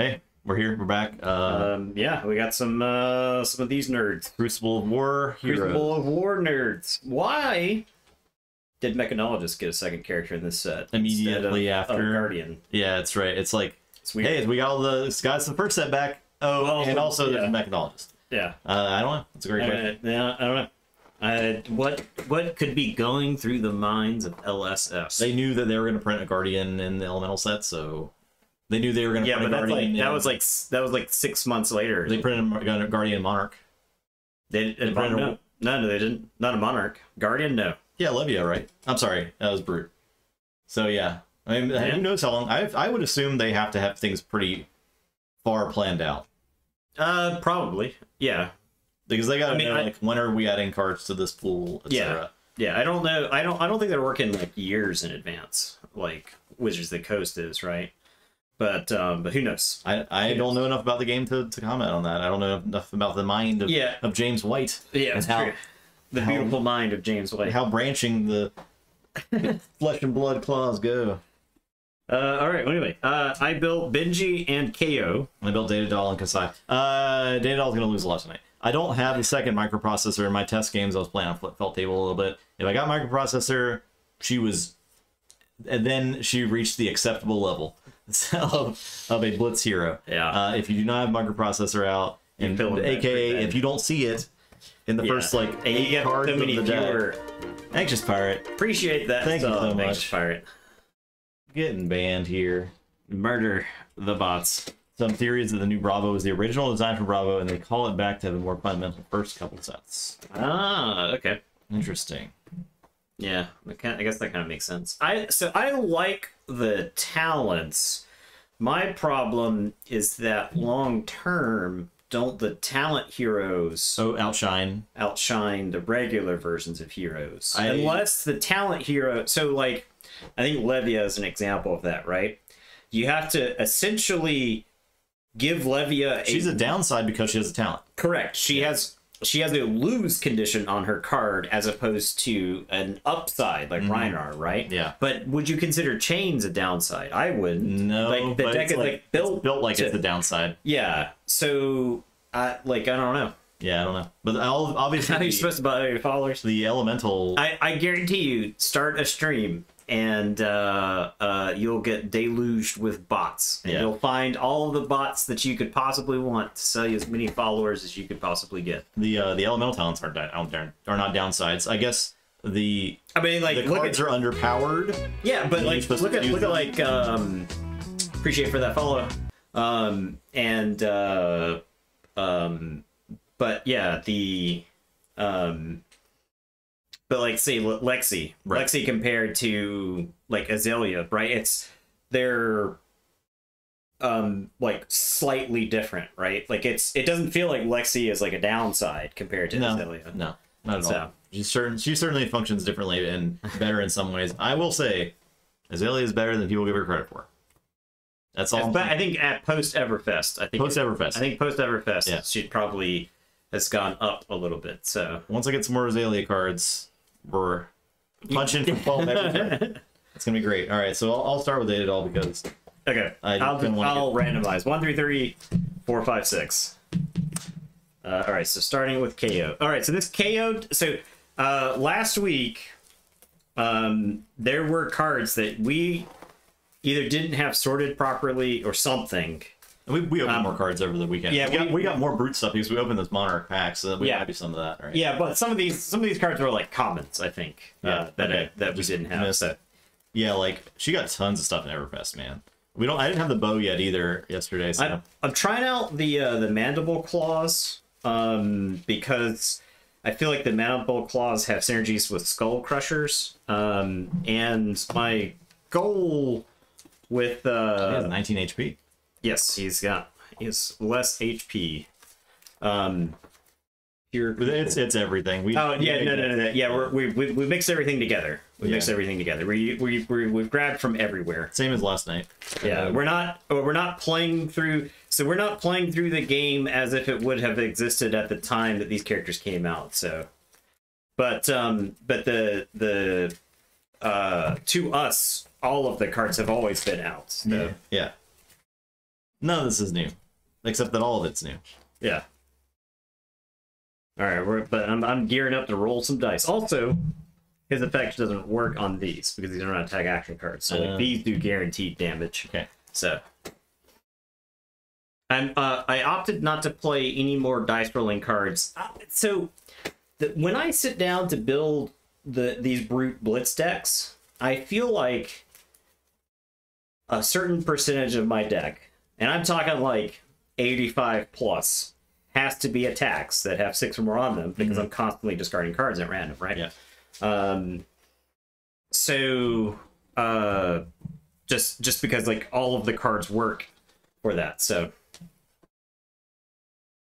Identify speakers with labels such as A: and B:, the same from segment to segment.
A: Hey, we're here. We're back.
B: Yeah, we got some of these nerds.
A: Crucible of War heroes.
B: Crucible of War nerds. Why did Mechanologist get a second character in this set
A: Immediately after
B: Guardian?
A: Yeah, that's right. It's like,
B: it's weird.
A: hey, we got all the guys from the first set back. Oh, well, and also there's a Mechanologist.
B: Yeah.
A: I don't know. It's a great question.
B: Yeah, I don't know. What could be going through the minds of LSS?
A: They knew that they were going to print a Guardian in the Elemental set, so they knew they were going to print a Guardian.
B: That was like 6 months later.
A: They printed a Guardian Monarch.
B: They printed no, they didn't. Not a Monarch. Guardian, no.
A: Yeah, Levia, right? I'm sorry, that was Brute. So yeah, I mean, who knows how long? I would assume they have to have things pretty far planned out.
B: Probably, yeah.
A: Because they got to know, like, when are we adding cards to this pool, etc.
B: Yeah, I don't know. I don't think they're working like years in advance, like Wizards of the Coast is, right? But who knows?
A: I don't know enough about the game to comment on that. I don't know enough about the mind of James White.
B: Yeah,
A: and how
B: the beautiful mind of James White.
A: How branching the flesh and blood claws go.
B: All right. Well, anyway, I built Benji and KO.
A: I built Data Doll and Kasai. Data Doll's gonna lose a lot tonight. I don't have the second microprocessor in my test games. I was playing on Felt Table a little bit. If I got microprocessor, and then she reached the acceptable level of a Blitz hero.
B: Yeah.
A: If you do not have microprocessor out, and AKA if you don't see it in the first like 8 cards of the deck. Anxious Pirate.
B: Appreciate that.
A: Thank you so much.
B: Anxious Pirate.
A: Getting banned here.
B: Murder the bots.
A: Some theories that the new Bravo is the original design for Bravo, and they call it back to have a more fundamental first couple sets.
B: Ah, okay.
A: Interesting.
B: Yeah, I guess that kind of makes sense. So I like the talents. My problem is that long term, don't the talent heroes
A: outshine
B: the regular versions of heroes? Unless the talent hero. So like, I think Levia is an example of that, right? You have to essentially give Levia
A: she's a downside because she has a talent.
B: Correct. She has a lose condition on her card as opposed to an upside like Rhinar, right?
A: Yeah.
B: But would you consider Chains a downside? I wouldn't.
A: No,
B: like the deck is like built
A: like it's the downside.
B: Yeah. So I don't know.
A: Yeah, I don't know. But obviously
B: how are you supposed to buy your followers?
A: The elemental
B: I guarantee you start a stream and you'll get deluged with bots. And you'll find all of the bots that you could possibly want to sell you as many followers as you could possibly get.
A: The elemental talents are not downsides. I guess the cards are underpowered.
B: Yeah, but like look at like appreciate for that follow. But yeah, the but like say Lexi, right. Lexi compared to like Azalea, right? They're like slightly different, right? Like it doesn't feel like Lexi is like a downside compared to Azalea.
A: No, not at all. She certainly functions differently and better in some ways. I will say, Azalea is better than people give her credit for. That's all.
B: But I think at post Everfest, post Everfest, she probably has gone up a little bit. So
A: once I get some more Azalea cards, we're punching for 12 everything. It's gonna be great. All right, so I'll start with Data Doll because
B: I'll randomize 1, 3, 3, 4, 5, 6. All right, so starting with KO. All right, so this KO'd. So last week, there were cards that we either didn't have sorted properly or something.
A: We opened more cards over the weekend. Yeah, we got more Brute stuff because we opened those Monarch packs, so we might do some of that, right?
B: Yeah, but some of these cards were like commons, I think. That we didn't have. So.
A: Yeah, like she got tons of stuff in Everfest, man. I didn't have the bow yet either yesterday. So
B: I'm trying out the Mandible Claws because I feel like the Mandible Claws have synergies with Skull Crushers, and my goal with
A: he has 19 HP.
B: Yes, he has less HP.
A: It's everything. No.
B: Yeah, we mix everything together. Mix everything together. We've grabbed from everywhere.
A: Same as last night.
B: Yeah, we're not playing through. So we're not playing through the game as if it would have existed at the time that these characters came out. So, but the to us, all of the cards have always been out. So.
A: Yeah. None of this is new, except that all of it's new.
B: Yeah. All right, but I'm gearing up to roll some dice. Also, his effect doesn't work on these because these are not attack action cards. So like, these do guaranteed damage.
A: Okay.
B: So I opted not to play any more dice rolling cards. When I sit down to build these brute blitz decks, I feel like a certain percentage of my deck, and I'm talking like 85 plus, has to be attacks that have 6 or more on them because I'm constantly discarding cards at random, right?
A: Yeah.
B: Just because like all of the cards work for that. So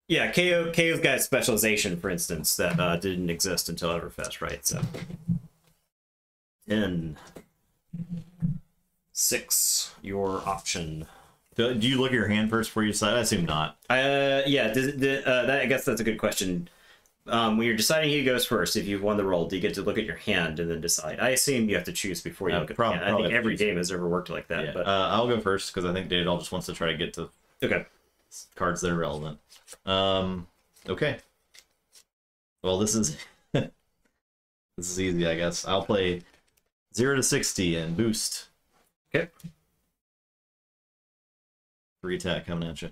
B: yeah, KO's got specialization, for instance, that didn't exist until Everfest, right? So in 6, your option.
A: Do you look at your hand first before you decide? I assume not.
B: Yeah. I guess that's a good question. When you're deciding who goes first, if you've won the roll, do you get to look at your hand and then decide? I assume you have to choose before you look at your hand. I think every game has ever worked like that.
A: Yeah.
B: But
A: I'll go first because I think David just wants to try to get to cards that are relevant. Okay. Well, this is this is easy, I guess. I'll play 0 to 60 and boost.
B: Okay.
A: 3 attack coming at you.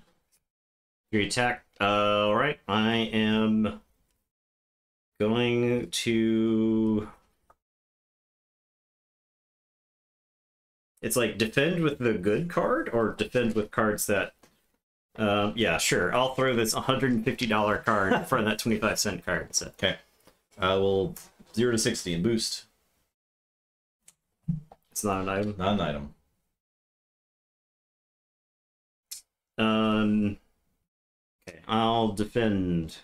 B: 3 attack. All right. I am going to. It's like defend with the good card or defend with cards that. Yeah, sure. I'll throw this $150 card in front of that 25-cent card. So.
A: Okay. I will 0 to 60 and boost.
B: It's not an item.
A: Not an item.
B: Okay, I'll defend.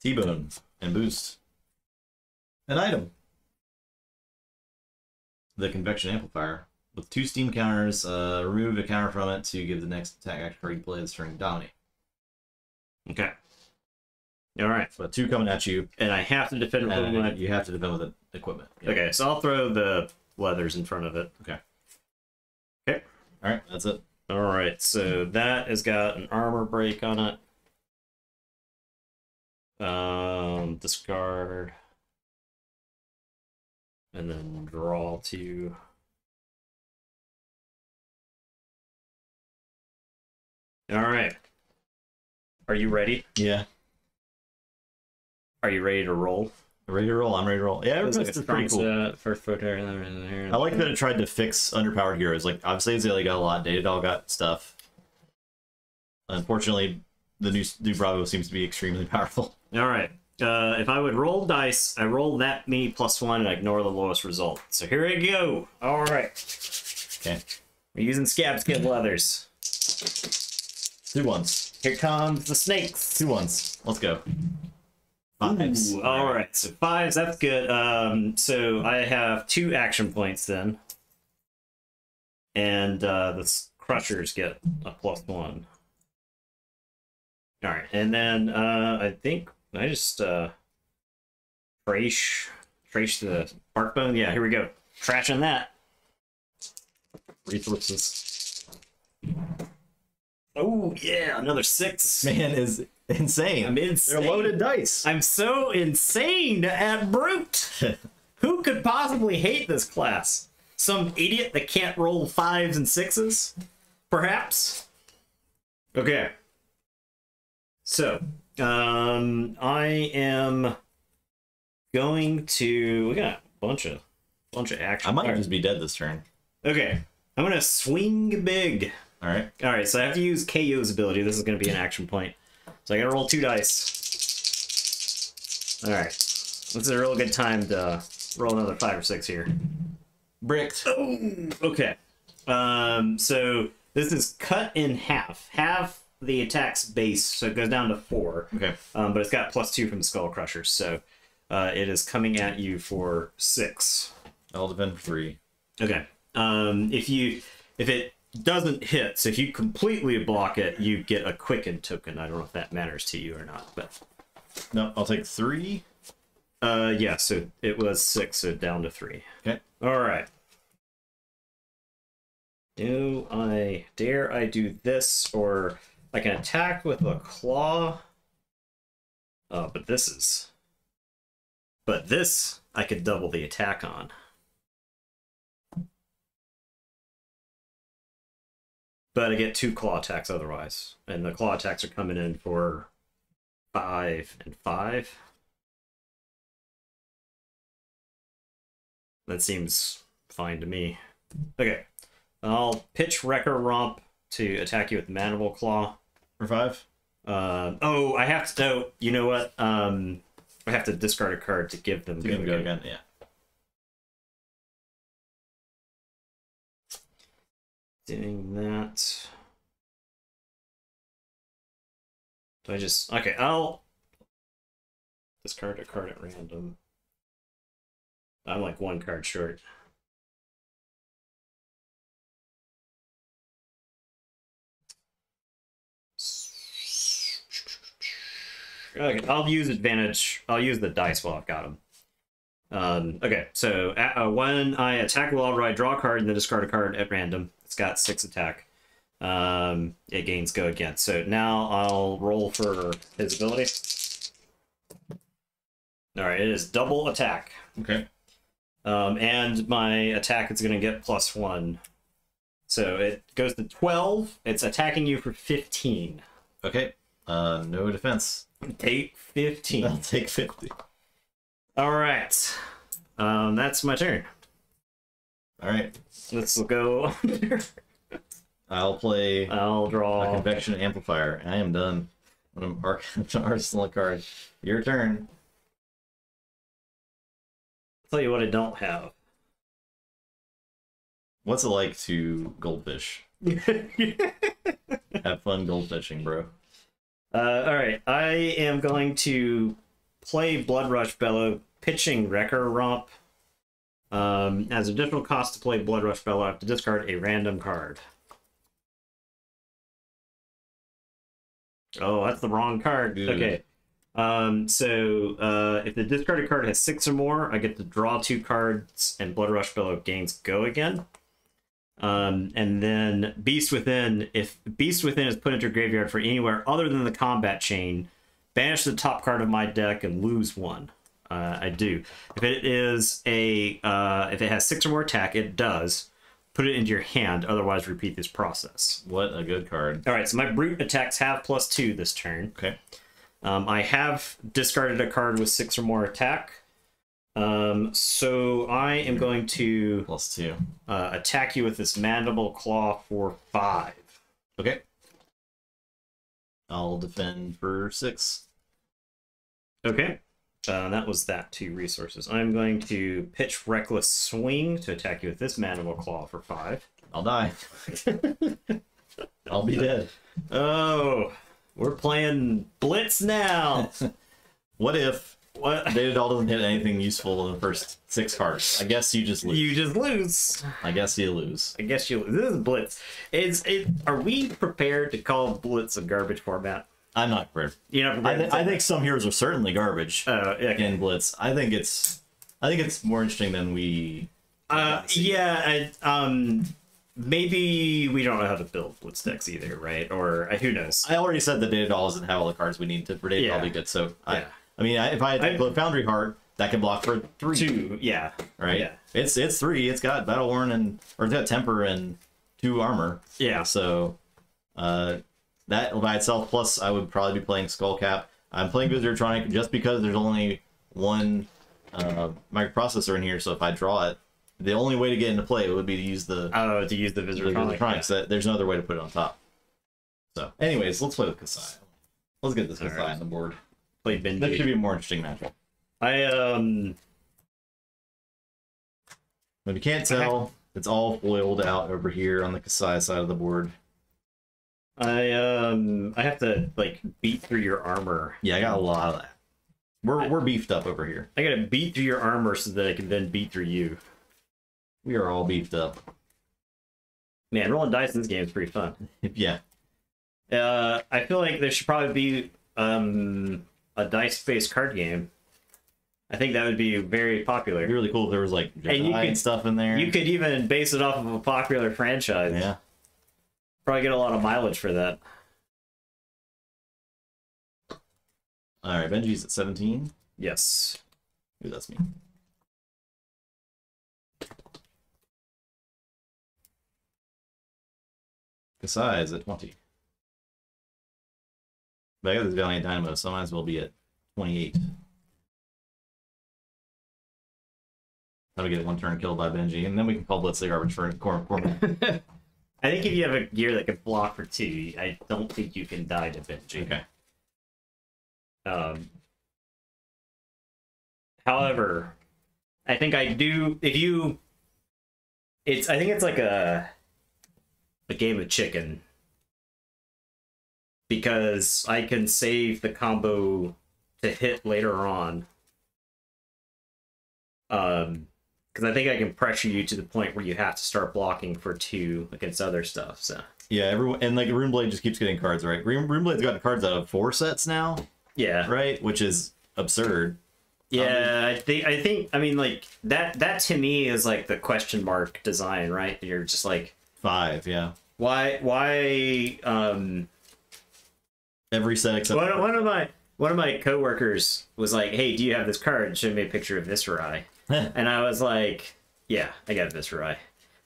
A: T-bone and boost. An item. The convection amplifier. With 2 steam counters, remove a counter from it to give the next attack action card you play this turn dominate.
B: Okay. All right.
A: So 2 coming at you.
B: And I have to defend with equipment.
A: You have to defend with the equipment. Yep.
B: Okay, so I'll throw the leathers in front of it.
A: Okay.
B: Okay.
A: All right, that's it.
B: All right, so that has got an armor break on it. Discard. And then draw 2. All right. Are you ready?
A: Yeah.
B: Are you ready to roll?
A: Ready to roll? I'm ready to roll. Yeah,
B: It's
A: it's pretty cool.
B: First photo.
A: I like that it tried to fix underpowered heroes. Like, obviously, Azalea got a lot. Datadog got stuff. Unfortunately, the new Bravo seems to be extremely powerful.
B: All right. If I would roll dice, I roll that many +1 and I ignore the lowest result. So here we go. All right.
A: Okay.
B: We're using scab skin leathers.
A: 2 ones.
B: Here comes the snakes.
A: 2 ones. Let's go. 5s.
B: Ooh, all right, so 5s, that's good. So I have 2 action points then. And the crushers get a +1. All right, and then I think I just trash the bark bone. Yeah, here we go. Trashing that.
A: Resources.
B: Oh yeah, another 6.
A: This man is insane.
B: I'm insane.
A: They're loaded dice.
B: I'm so insane at brute. Who could possibly hate this class? Some idiot that can't roll 5s and 6s? Perhaps? Okay. So, I am going to... We got a bunch of action.
A: I might just be dead this turn.
B: Okay. I'm going to swing big.
A: All right.
B: All right, so I have to use KO's ability. This is going to be an action point. So I got to roll 2 dice. All right. This is a real good time to roll another 5 or 6 here.
A: Bricked.
B: Oh, okay. So this is cut in half. Half the attack's base, so it goes down to 4.
A: Okay.
B: But it's got +2 from the Skull Crushers, so it is coming at you for 6.
A: I'll defend for 3.
B: Okay. If it doesn't hit, so if you completely block it, you get a quicken token. I don't know if that matters to you or not, but
A: No, I'll take 3.
B: yeah, so it was 6, so down to 3.
A: Okay.
B: All right. Dare I do this, or I can attack with a claw? Oh, but this I could double the attack on. But I get 2 claw attacks otherwise. And the claw attacks are coming in for 5 and 5. That seems fine to me. Okay. I'll pitch Wrecker Romp to attack you with Mandible Claw.
A: For 5?
B: Oh, I have to... Oh, you know what? I have to discard a card to give them...
A: To give them go again, yeah.
B: Doing that. Do I just... Okay, I'll discard a card at random. I'm like 1 card short. Okay, I'll use advantage. I'll use the dice while I've got them. Okay, so when I attack while I draw a card and then discard a card at random. It's got 6 attack. It gains go again. So now I'll roll for his ability. Alright, it is double attack.
A: Okay.
B: And my attack is going to get +1. So it goes to 12. It's attacking you for 15.
A: Okay. No defense.
B: Take 15.
A: I'll take 50.
B: Alright. That's my turn.
A: Alright.
B: Let's go.
A: I'll
B: draw
A: a Convection Amplifier. I am done. I'm arsenal card. Your turn.
B: I'll tell you what I don't have.
A: What's it like to goldfish? Have fun goldfishing, bro.
B: Alright, I am going to play Blood Rush Bellow, pitching Wrecker Romp. As additional cost to play Blood Rush Bellow, I have to discard a random card. Oh, that's the wrong card.
A: Good.
B: Okay. If the discarded card has 6 or more, I get to draw 2 cards, and Blood Rush Bellow gains go again. And then Beast Within, if Beast Within is put into your graveyard for anywhere other than the combat chain, banish the top card of my deck and lose 1. I do. If it is if it has 6 or more attack, it does. Put it into your hand, otherwise repeat this process.
A: What a good card.
B: Alright, so my brute attacks have +2 this turn.
A: Okay.
B: I have discarded a card with 6 or more attack. So I am going to
A: +2.
B: Attack you with this Mandible Claw for 5.
A: Okay. I'll defend for 6.
B: Okay. That was that 2 resources. I'm going to pitch Reckless Swing to attack you with this Mandible Claw for 5.
A: I'll die. I'll be dead.
B: Oh, we're playing Blitz now.
A: What if Data Doll doesn't hit anything useful in the first 6 cards? I guess you just lose.
B: You just lose.
A: I guess you lose.
B: I guess you lose. This is Blitz. Are we prepared to call Blitz a garbage format?
A: I'm not prepared.
B: You're not prepared.
A: I think some heroes are certainly garbage in Blitz. I think it's more interesting than we.
B: Maybe we don't know how to build Blitz decks either, right? Or who knows?
A: I already said that Data Doll doesn't have all the cards we need for Data Doll to be good. So I mean, if I had to Foundry Heart, that can block for 3.
B: 2, yeah.
A: Right.
B: Yeah.
A: It's 3. It's got Battle Worn it's got Temper and 2 armor.
B: Yeah.
A: So, that by itself, plus I would probably be playing Skullcap. I'm playing Visittronic just because there's only 1 microprocessor in here, so if I draw it, the only way to get into play would be to use the
B: Visittronic.
A: Yeah. So there's no other way to put it on top. So, anyways, let's play with Kasai. Let's get this Kasai on the board.
B: Play Benji.
A: That should be a more interesting matchup. If you can't tell, it's all foiled out over here on the Kasai side of the board.
B: I have to like beat through your armor.
A: Yeah, I got a lot of that. We're beefed up over here.
B: I gotta beat through your armor so that I can then beat through you.
A: We are all beefed up.
B: Man, rolling dice in this game is pretty fun.
A: Yeah.
B: I feel like there should probably be a dice-based card game. I think that would be very popular.
A: It'd be really cool if there was like Jedi and stuff in there.
B: You could even base it off of a popular franchise.
A: Yeah.
B: Probably get a lot of mileage for that.
A: All right, Benji's at 17.
B: Yes.
A: Ooh, that's me. Kasai's at 20. But I got this Valiant Dynamo, so I might as well be at 28. That'll get one turn killed by Benji, and then we can call Blitz the garbage for corner.
B: I think if you have a gear that can block for 2, I don't think you can die to Benji.
A: Okay.
B: However, I think I do. If you, I think it's like a game of chicken, because I can save the combo to hit later on. Because I think I can pressure you to the point where you have to start blocking for 2 against other stuff. So
A: yeah, everyone, and like Runeblade just keeps getting cards, right? Runeblade's gotten cards out of 4 sets now.
B: Yeah,
A: right, which is absurd.
B: Yeah, I think I mean like that to me is like the question mark design, right? You're just like
A: 5, yeah.
B: Why
A: every set except
B: one of my coworkers was like, "Hey, do you have this card?" And showed me a picture of Viscerai. And I was like, "Yeah, I got Viscerai."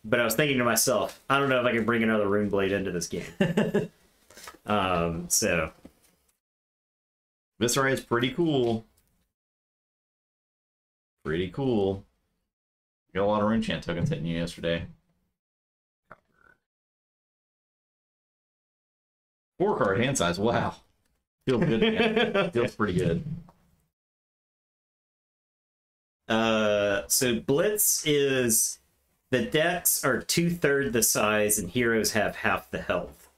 B: But I was thinking to myself, I don't know if I can bring another Runeblade into this game. So
A: Viscerai is pretty cool. Pretty cool. Got a lot of Rune Chant tokens hitting you yesterday. 4-card hand size. Wow. Feels good, man. Feels pretty good.
B: So Blitz is, the decks are 2/3 the size and heroes have half the health.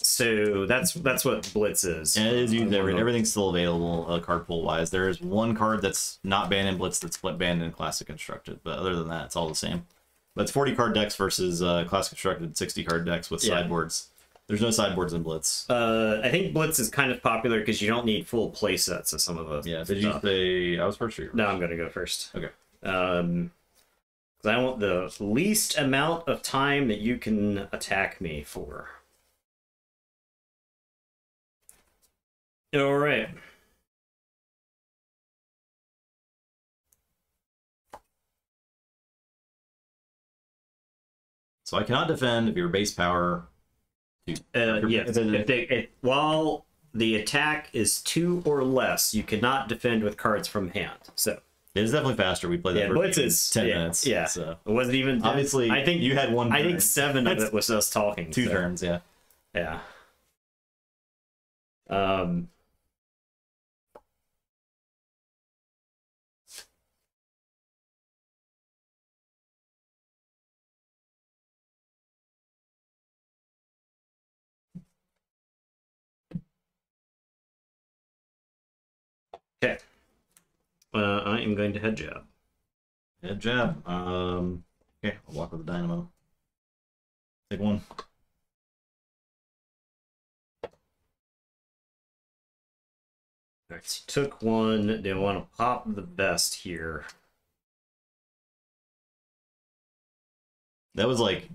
B: So that's what Blitz is.
A: And it is used everything's still available card pool wise. There is one card that's not banned in Blitz that's banned in Classic Constructed, but other than that, it's all the same. But it's 40 card decks versus Classic Constructed 60 card decks with sideboards. There's no sideboards in Blitz. I
B: think Blitz is kind of popular because you don't need full play sets of some of those.
A: Yeah. Did you say I was first or you were first?
B: No, I'm gonna go first.
A: Okay.
B: Because I want the least amount of time that you can attack me for. All right.
A: So I cannot defend if your base power.
B: Yes. While the attack is 2 or less, you cannot defend with cards from hand. So
A: it is definitely faster. We played that for
B: Blitz is
A: 10 minutes.
B: Yeah.
A: So.
B: It wasn't even 10.
A: Obviously,
B: I think
A: you had one.
B: I think 7 of it was us talking.
A: 2 turns, yeah.
B: Yeah. Okay. I am going to head jab.
A: Head jab. Okay, I'll walk with the Dynamo. Take 1.
B: Alright, so took 1. They want to pop the vest here.
A: That was like,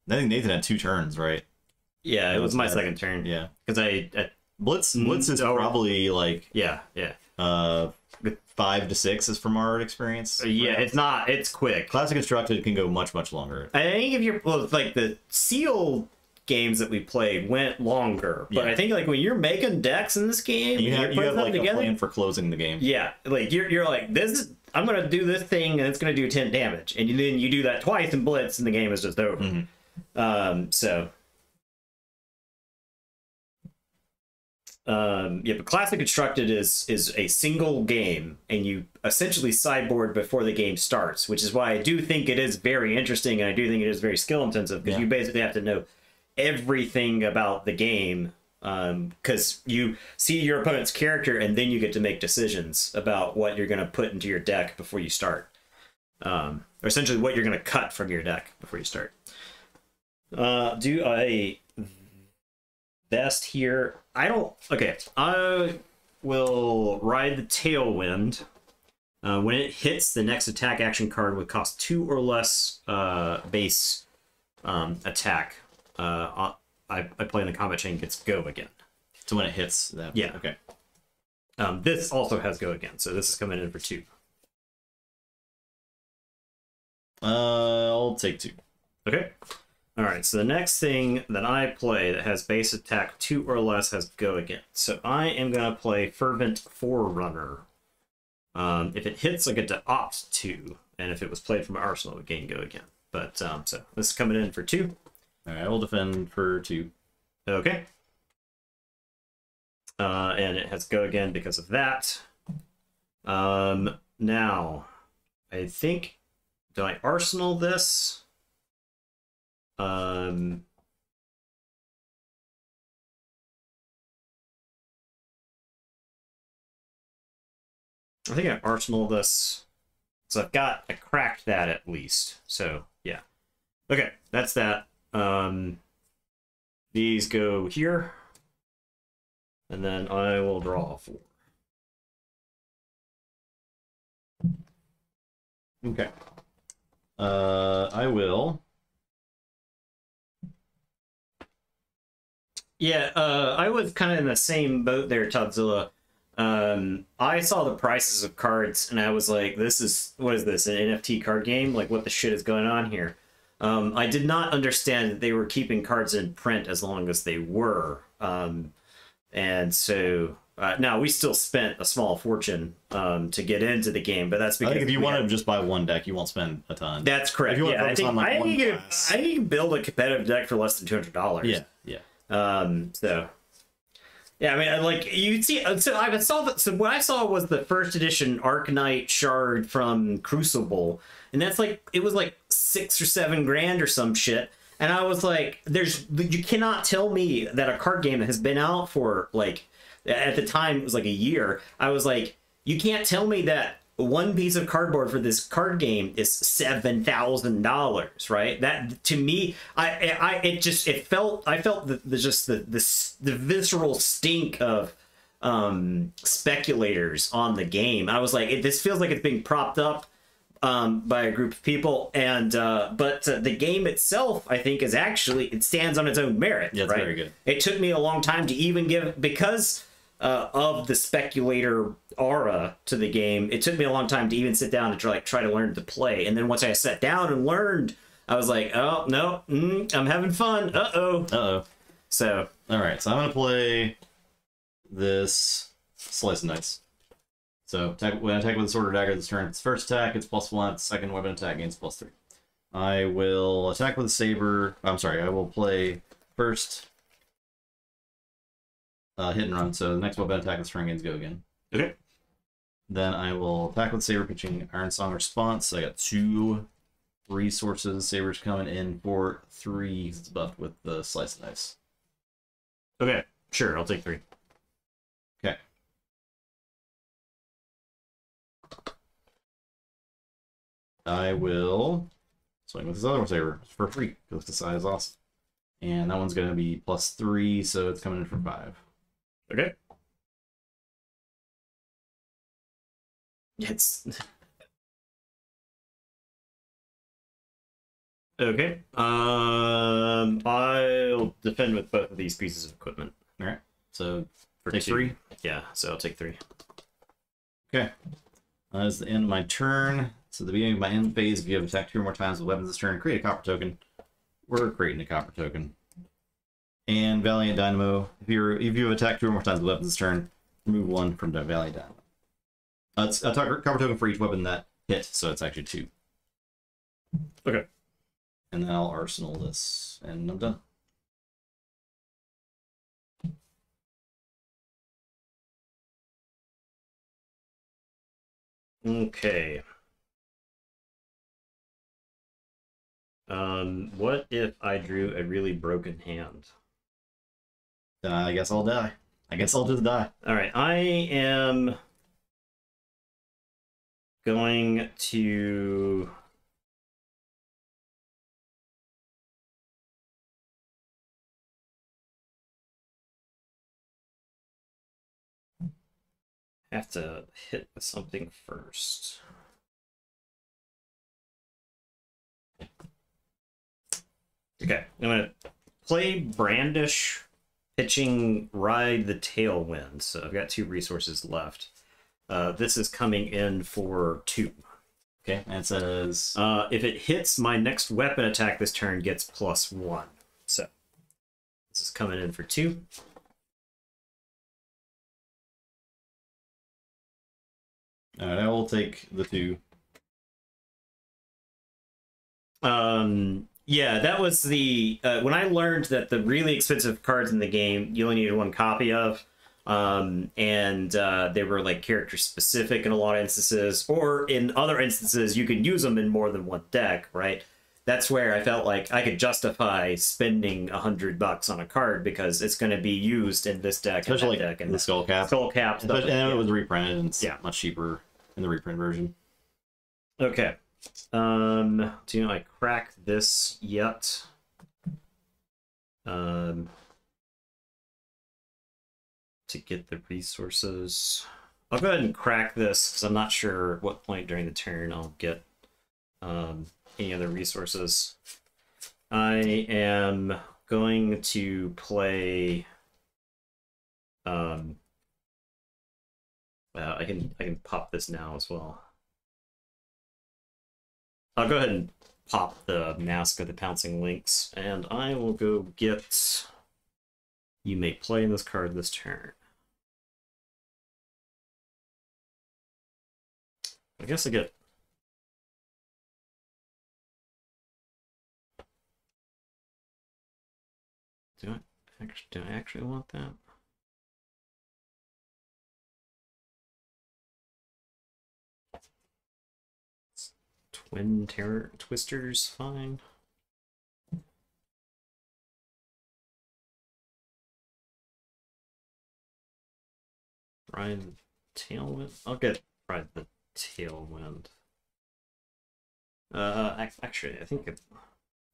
A: I think Nathan had 2 turns, right?
B: Yeah, it was my second turn.
A: Yeah,
B: because I
A: Blitz is probably like 5 to 6 is from our experience.
B: Yeah, it's quick.
A: Classic Constructed can go much longer.
B: I think if you're like the Seal games that we played went longer, but I think like when you're making decks in this game,
A: you have like together, a plan for closing the game.
B: Yeah, like you're like, this is, I'm gonna do this thing and it's gonna do 10 damage, and then you do that twice in Blitz and the game is just over. Yeah, but Classic Constructed is a single game, and you essentially sideboard before the game starts, which is why I do think it is very interesting, and I do think it is very skill intensive, because you basically have to know everything about the game, because you see your opponent's character, and then you get to make decisions about what you're going to put into your deck before you start, or essentially what you're going to cut from your deck before you start. Do I vest here? I don't. Okay. will ride the Tailwind. When it hits, the next attack action card would cost 2 or less base attack. I play in the combat chain, gets go again.
A: So when it hits that.
B: Yeah.
A: Okay.
B: This also has go again, so this is coming in for 2.
A: I'll take 2.
B: Okay. All right, so the next thing that I play that has base attack 2 or less has go again. So I am going to play Fervent Forerunner. If it hits, I get to opt 2, and if it was played from my arsenal, it would gain go again. But so this is coming in for 2.
A: All right, I will defend for 2.
B: Okay. And it has go again because of that. Now, I think, do I arsenal this? I think I arsenal this. So I cracked that at least. So yeah. Okay, that's that. These go here. And then I will draw 4.
A: Okay. I will.
B: Yeah, I was kind of in the same boat there, Todzilla. I saw the prices of cards, and I was like, what is this, an NFT card game? Like, what the shit is going on here? I did not understand that they were keeping cards in print as long as they were. And so, now we still spent a small fortune to get into the game, but that's because
A: I think if you want to just buy one deck, you won't spend a ton.
B: That's correct.
A: If you want to focus on like one class.
B: I think you can build a competitive deck for less than $200.
A: Yeah, yeah.
B: So yeah, I mean, like you see, so I saw that. So what I saw was the first edition Arcanite Shard from Crucible, and that's like it was like $6 or $7 or some shit. And I was like, you cannot tell me that a card game that has been out for like at the time it was like a year. I was like, you can't tell me that one piece of cardboard for this card game is $7,000, right? That to me, I felt the visceral stink of speculators on the game. I was like, this feels like it's being propped up by a group of people, and but the game itself, I think, is actually it stands on its own merit.
A: Yeah, it's
B: right?
A: very good.
B: It took me a long time to even give because. Of the speculator aura to the game, it took me a long time to even sit down and try to learn to play. And then once I sat down and learned, I was like, oh no, I'm having fun. So
A: all right, so I'm gonna play this Slice and Dice. So when I attack with a sword or dagger this turn, its first attack it's +1, its second weapon attack gains +3. I will attack with a saber. I'm sorry, I will play first. Hit and run, so the next weapon attack this turn gains go again.
B: okay.
A: Then I will attack with Saber, pitching Iron Song response. So I got 2 resources. Saber's coming in for 3. It's buffed with the Slice and Dice.
B: Okay, sure, I'll take 3.
A: Okay. I will swing with this other Saber for free, because the size is awesome. And that one's going to be +3, so it's coming in for 5.
B: Okay. It's okay. I'll defend with both of these pieces of equipment.
A: All right. So
B: For
A: take
B: 2.
A: 3.
B: Yeah, so I'll take 3.
A: Okay. That's the end of my turn. So at the beginning of my end phase, if you have attacked 2 or more times with weapons this turn, create a copper token. We're creating a copper token. And Valiant Dynamo. If you have attacked 2 or more times with weapons this turn, remove 1 from the Valiant Dynamo. It's a copper token for each weapon that hit, so it's actually 2.
B: Okay.
A: And then I'll arsenal this, and I'm done.
B: Okay. What if I drew a really broken hand?
A: Then I guess I'll die. I guess I'll just die.
B: All right, I am going to have to hit with something first. Okay, I'm gonna play Brandish, pitching Ride the Tailwind. So I've got 2 resources left. This is coming in for 2.
A: Okay, and it says
B: if it hits, my next weapon attack this turn gets +1. So this is coming in for 2.
A: all right, I will take the 2.
B: Yeah, that was the when I learned that the really expensive cards in the game you only needed 1 copy of, and they were like character specific in a lot of instances, or in other instances you could use them in more than 1 deck, right? That's where I felt like I could justify spending $100 on a card because it's going to be used in this deck,
A: especially
B: and that deck, and
A: the skull cap.
B: stuff,
A: and it was reprinted, and it's
B: yeah,
A: much cheaper in the reprint version.
B: Okay. Do you know I crack this yet? To get the resources. I'll go ahead and crack this because I'm not sure what point during the turn I'll get any other resources. I am going to play well, I can pop this now as well. I'll go ahead and pop the Mask of the Pouncing Lynx, and I will go get... You may play this card this turn. I guess I get... Do I actually want that? Twin Terror Twisters, fine. Ride the Tailwind. I'll get Ride the Tailwind. Actually, I think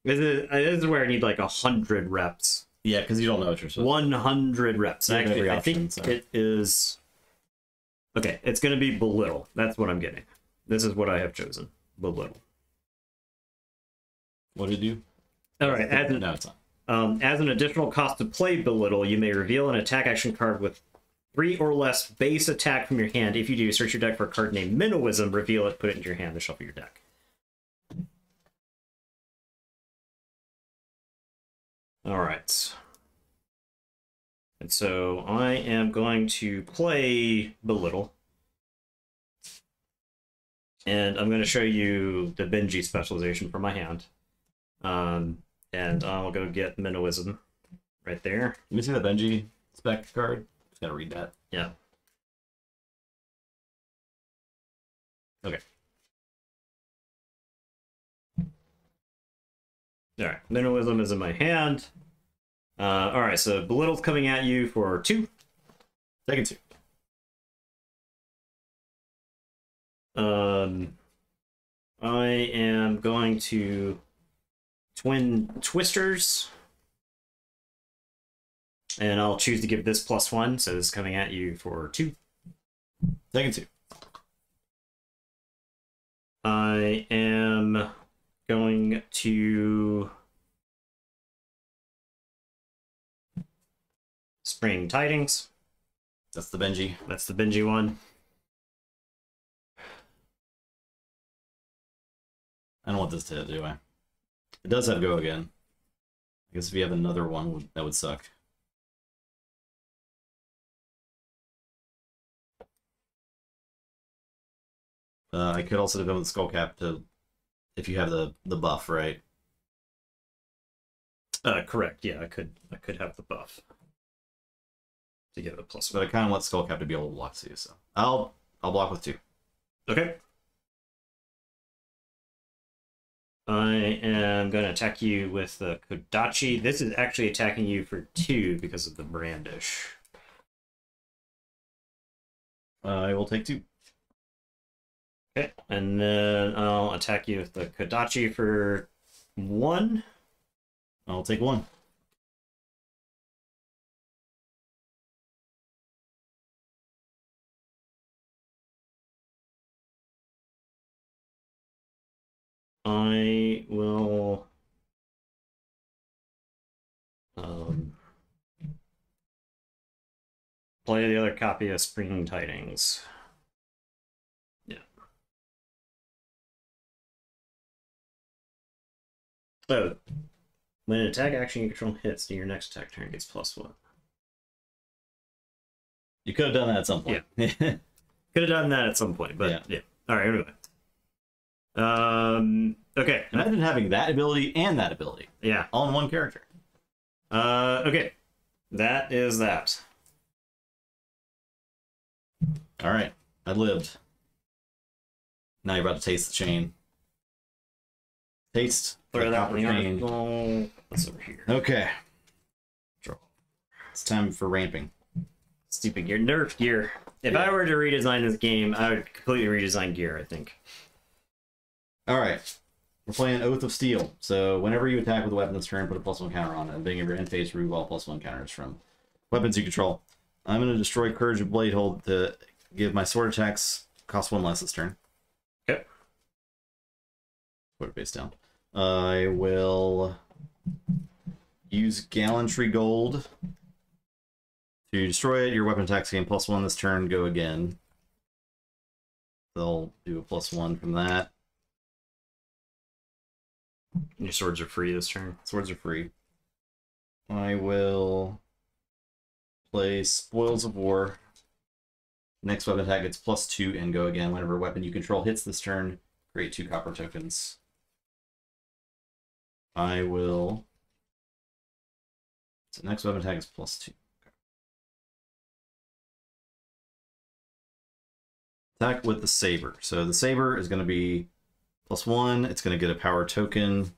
B: this is where I need like 100 reps.
A: Yeah, because you don't know what you're supposed
B: 100 reps. Actually, I think it is. Okay, it's going to be Belittle. That's what I'm getting. This is what I have chosen. Belittle.
A: What did you do?
B: All right.
A: No, it's not.
B: As an additional cost to play Belittle, you may reveal an attack action card with 3 or less base attack from your hand. If you do, search your deck for a card named Minnowism, reveal it, put it into your hand, and shuffle your deck. All right. And so I am going to play Belittle. And I'm going to show you the Benji specialization for my hand. And I'll go get Minnowism right there.
A: Let me see the Benji spec card. Just gotta read that.
B: Yeah. Okay. Alright, Minnowism is in my hand. Alright, so Belittle's coming at you for 2.
A: Taking 2.
B: I am going to Twin Twisters. And I'll choose to give this +1, so this is coming at you for 2.
A: Taking 2.
B: I am going to Spring Tidings.
A: That's the Benji.
B: That's the Benji one.
A: I don't want this to hit, do I? It does have go again. I guess if you have another one, that would suck. I could also develop the skull cap to, if you have the buff, right?
B: Correct. Yeah, I could have the buff to give it a +1.
A: But I kind of want skull cap to be able to block too, so I'll block with 2.
B: Okay. I am going to attack you with the Kodachi. This is actually attacking you for 2 because of the Brandish.
A: I will take 2.
B: Okay, and then I'll attack you with the Kodachi for 1.
A: I'll take 1.
B: I will play the other copy of Spring Tidings. Yeah. Oh, when an attack action you control hits, your next attack turn gets +1.
A: You could have done that at some point.
B: Yeah. Could have done that at some point, but yeah. All right, anyway. Okay.
A: Imagine having that ability and that ability.
B: Yeah.
A: All in one character.
B: Okay. That is that.
A: All right. I lived. Now you're about to taste the chain. Taste.
B: Throw that
A: copper chain.
B: What's over here?
A: Okay. Draw. It's time for ramping.
B: Stupid gear. Nerf gear. If I were to redesign this game, I would completely redesign gear, I think.
A: Alright. We're playing Oath of Steel. So whenever you attack with a weapon this turn, put a +1 counter on it. And being of your end phase, remove all +1 counters from weapons you control. I'm going to destroy Courage of Blade Hold to give my sword attacks cost 1 less this turn.
B: Okay.
A: Put it face down. I will use Gallantry Gold to destroy it. Your weapon attacks gain +1 this turn. Go again. They'll do a +1 from that.
B: Your swords are free this turn.
A: Swords are free. I will play Spoils of War. Next weapon attack gets +2 and go again. Whenever a weapon you control hits this turn, create 2 copper tokens. I will... So next weapon attack is +2. Okay. Attack with the Saber. So the Saber is going to be +1. It's going to get a power token.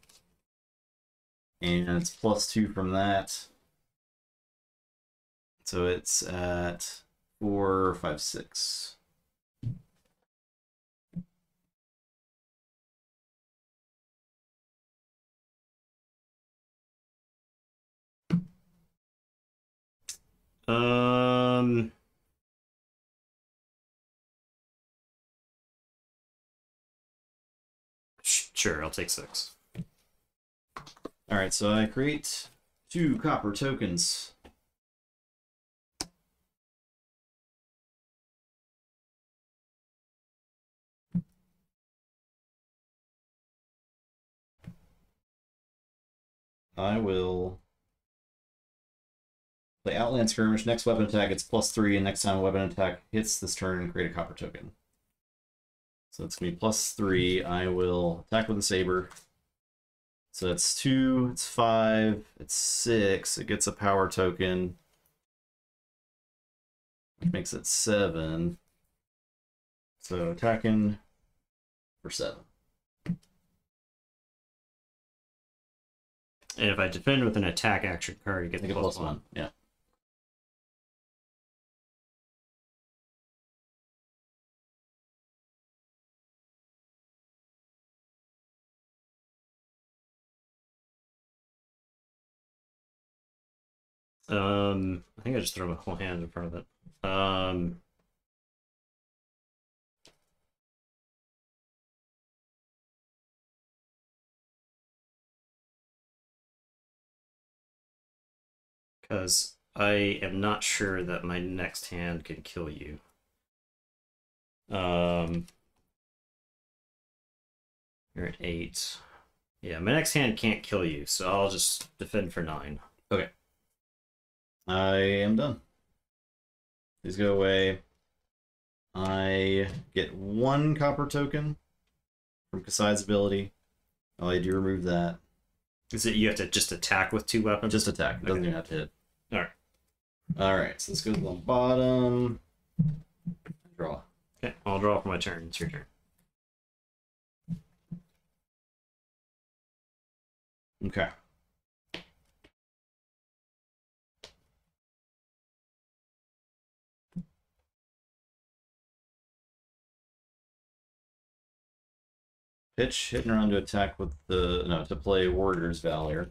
A: And it's +2 from that. So it's at 4, 5, 6.
B: Sure, I'll take 6.
A: Alright, so I create 2 copper tokens. I will play Outland Skirmish. Next weapon attack gets +3, and next time a weapon attack hits this turn, create a copper token. So it's going to be +3. I will attack with a Saber. So it's 2, it's 5, it's 6. It gets a power token, which makes it 7. So attacking for 7.
B: And if I defend with an attack action card, you get the +1.
A: Yeah.
B: I think I just throw my whole hand in front of it. Because I am not sure that my next hand can kill you. You're at 8. Yeah, my next hand can't kill you, so I'll just defend for 9.
A: Okay. I am done. These go away. I get 1 copper token from Kasai's ability. Oh, I do remove that.
B: Is it you have to just attack with 2 weapons?
A: Just attack. It doesn't even have to hit.
B: Alright.
A: Alright, so this goes on the bottom. Draw.
B: Okay, I'll draw for my turn. It's your turn.
A: Okay. Pitch, hitting around to attack with the... No, to play Warrior's Valor.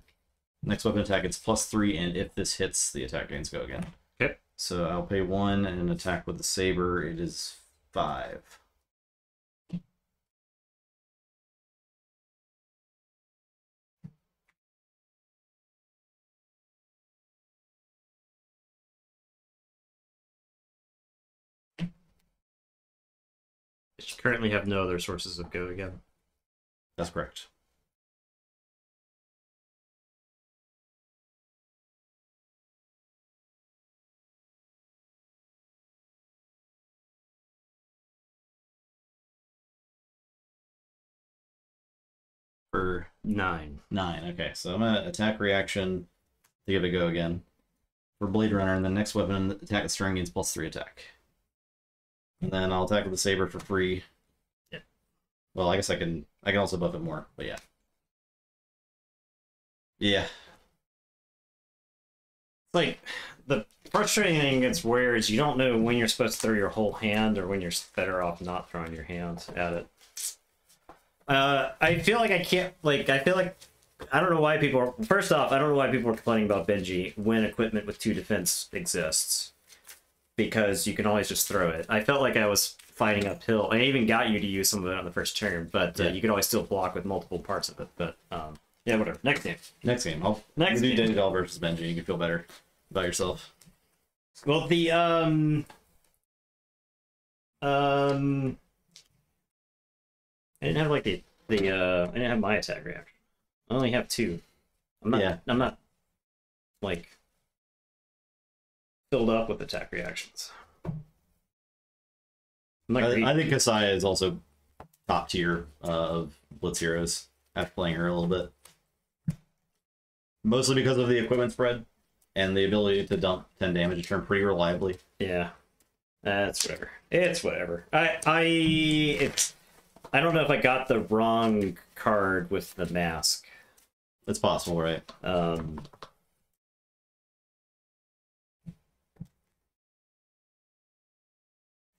A: Next weapon attack, it's +3, and if this hits, the attack gains go again.
B: Okay.
A: So I'll pay 1 and attack with the Saber. It is 5.
B: You currently have no other sources of go again.
A: That's correct. For
B: 9.
A: 9. Okay, so I'm gonna attack reaction to give it a go again for Blade Runner, and the next weapon attack the string gains +3 attack. And then I'll attack with the saber for free.
B: Yeah.
A: Well, I guess I can also buff it more, but yeah. Yeah.
B: It's like the frustrating thing it's where is you don't know when you're supposed to throw your whole hand or when you're better off not throwing your hand at it. I feel like I can't, like, I feel like, I don't know why people are, first off, I don't know why people are complaining about Benji when equipment with 2 defense exists. Because you can always just throw it. I felt like I was fighting uphill. I even got you to use some of it on the first turn, but you could always still block with multiple parts of it. But, yeah, whatever. Next game.
A: Next game. I'll do Danny Doll versus Benji. You can feel better about yourself.
B: Well, the, I didn't have like I didn't have my attack reaction. I only have 2. I'm not like filled up with attack reactions.
A: I think Kasaya is also top tier of Blitz heroes after playing her a little bit. Mostly because of the equipment spread and the ability to dump 10 damage a turn pretty reliably.
B: Yeah. That's whatever. It's whatever. I don't know if I got the wrong card with the mask.
A: It's possible, right?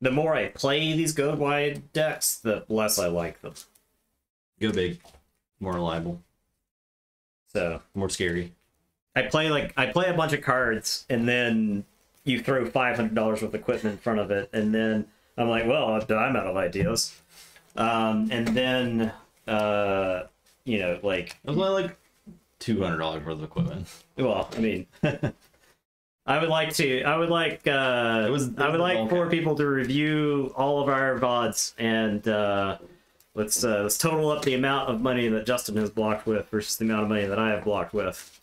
B: The more I play these go wide decks, the less I like them.
A: Go big, more reliable.
B: So
A: more scary.
B: I play a bunch of cards, and then you throw $500 worth of equipment in front of it, and then I'm like, well, I'm out of ideas. And then you know, like
A: it was only like $200 worth of equipment.
B: Well, I mean, I would like for people to review all of our VODs and let's total up the amount of money that Justin has blocked with versus the amount of money that I have blocked with.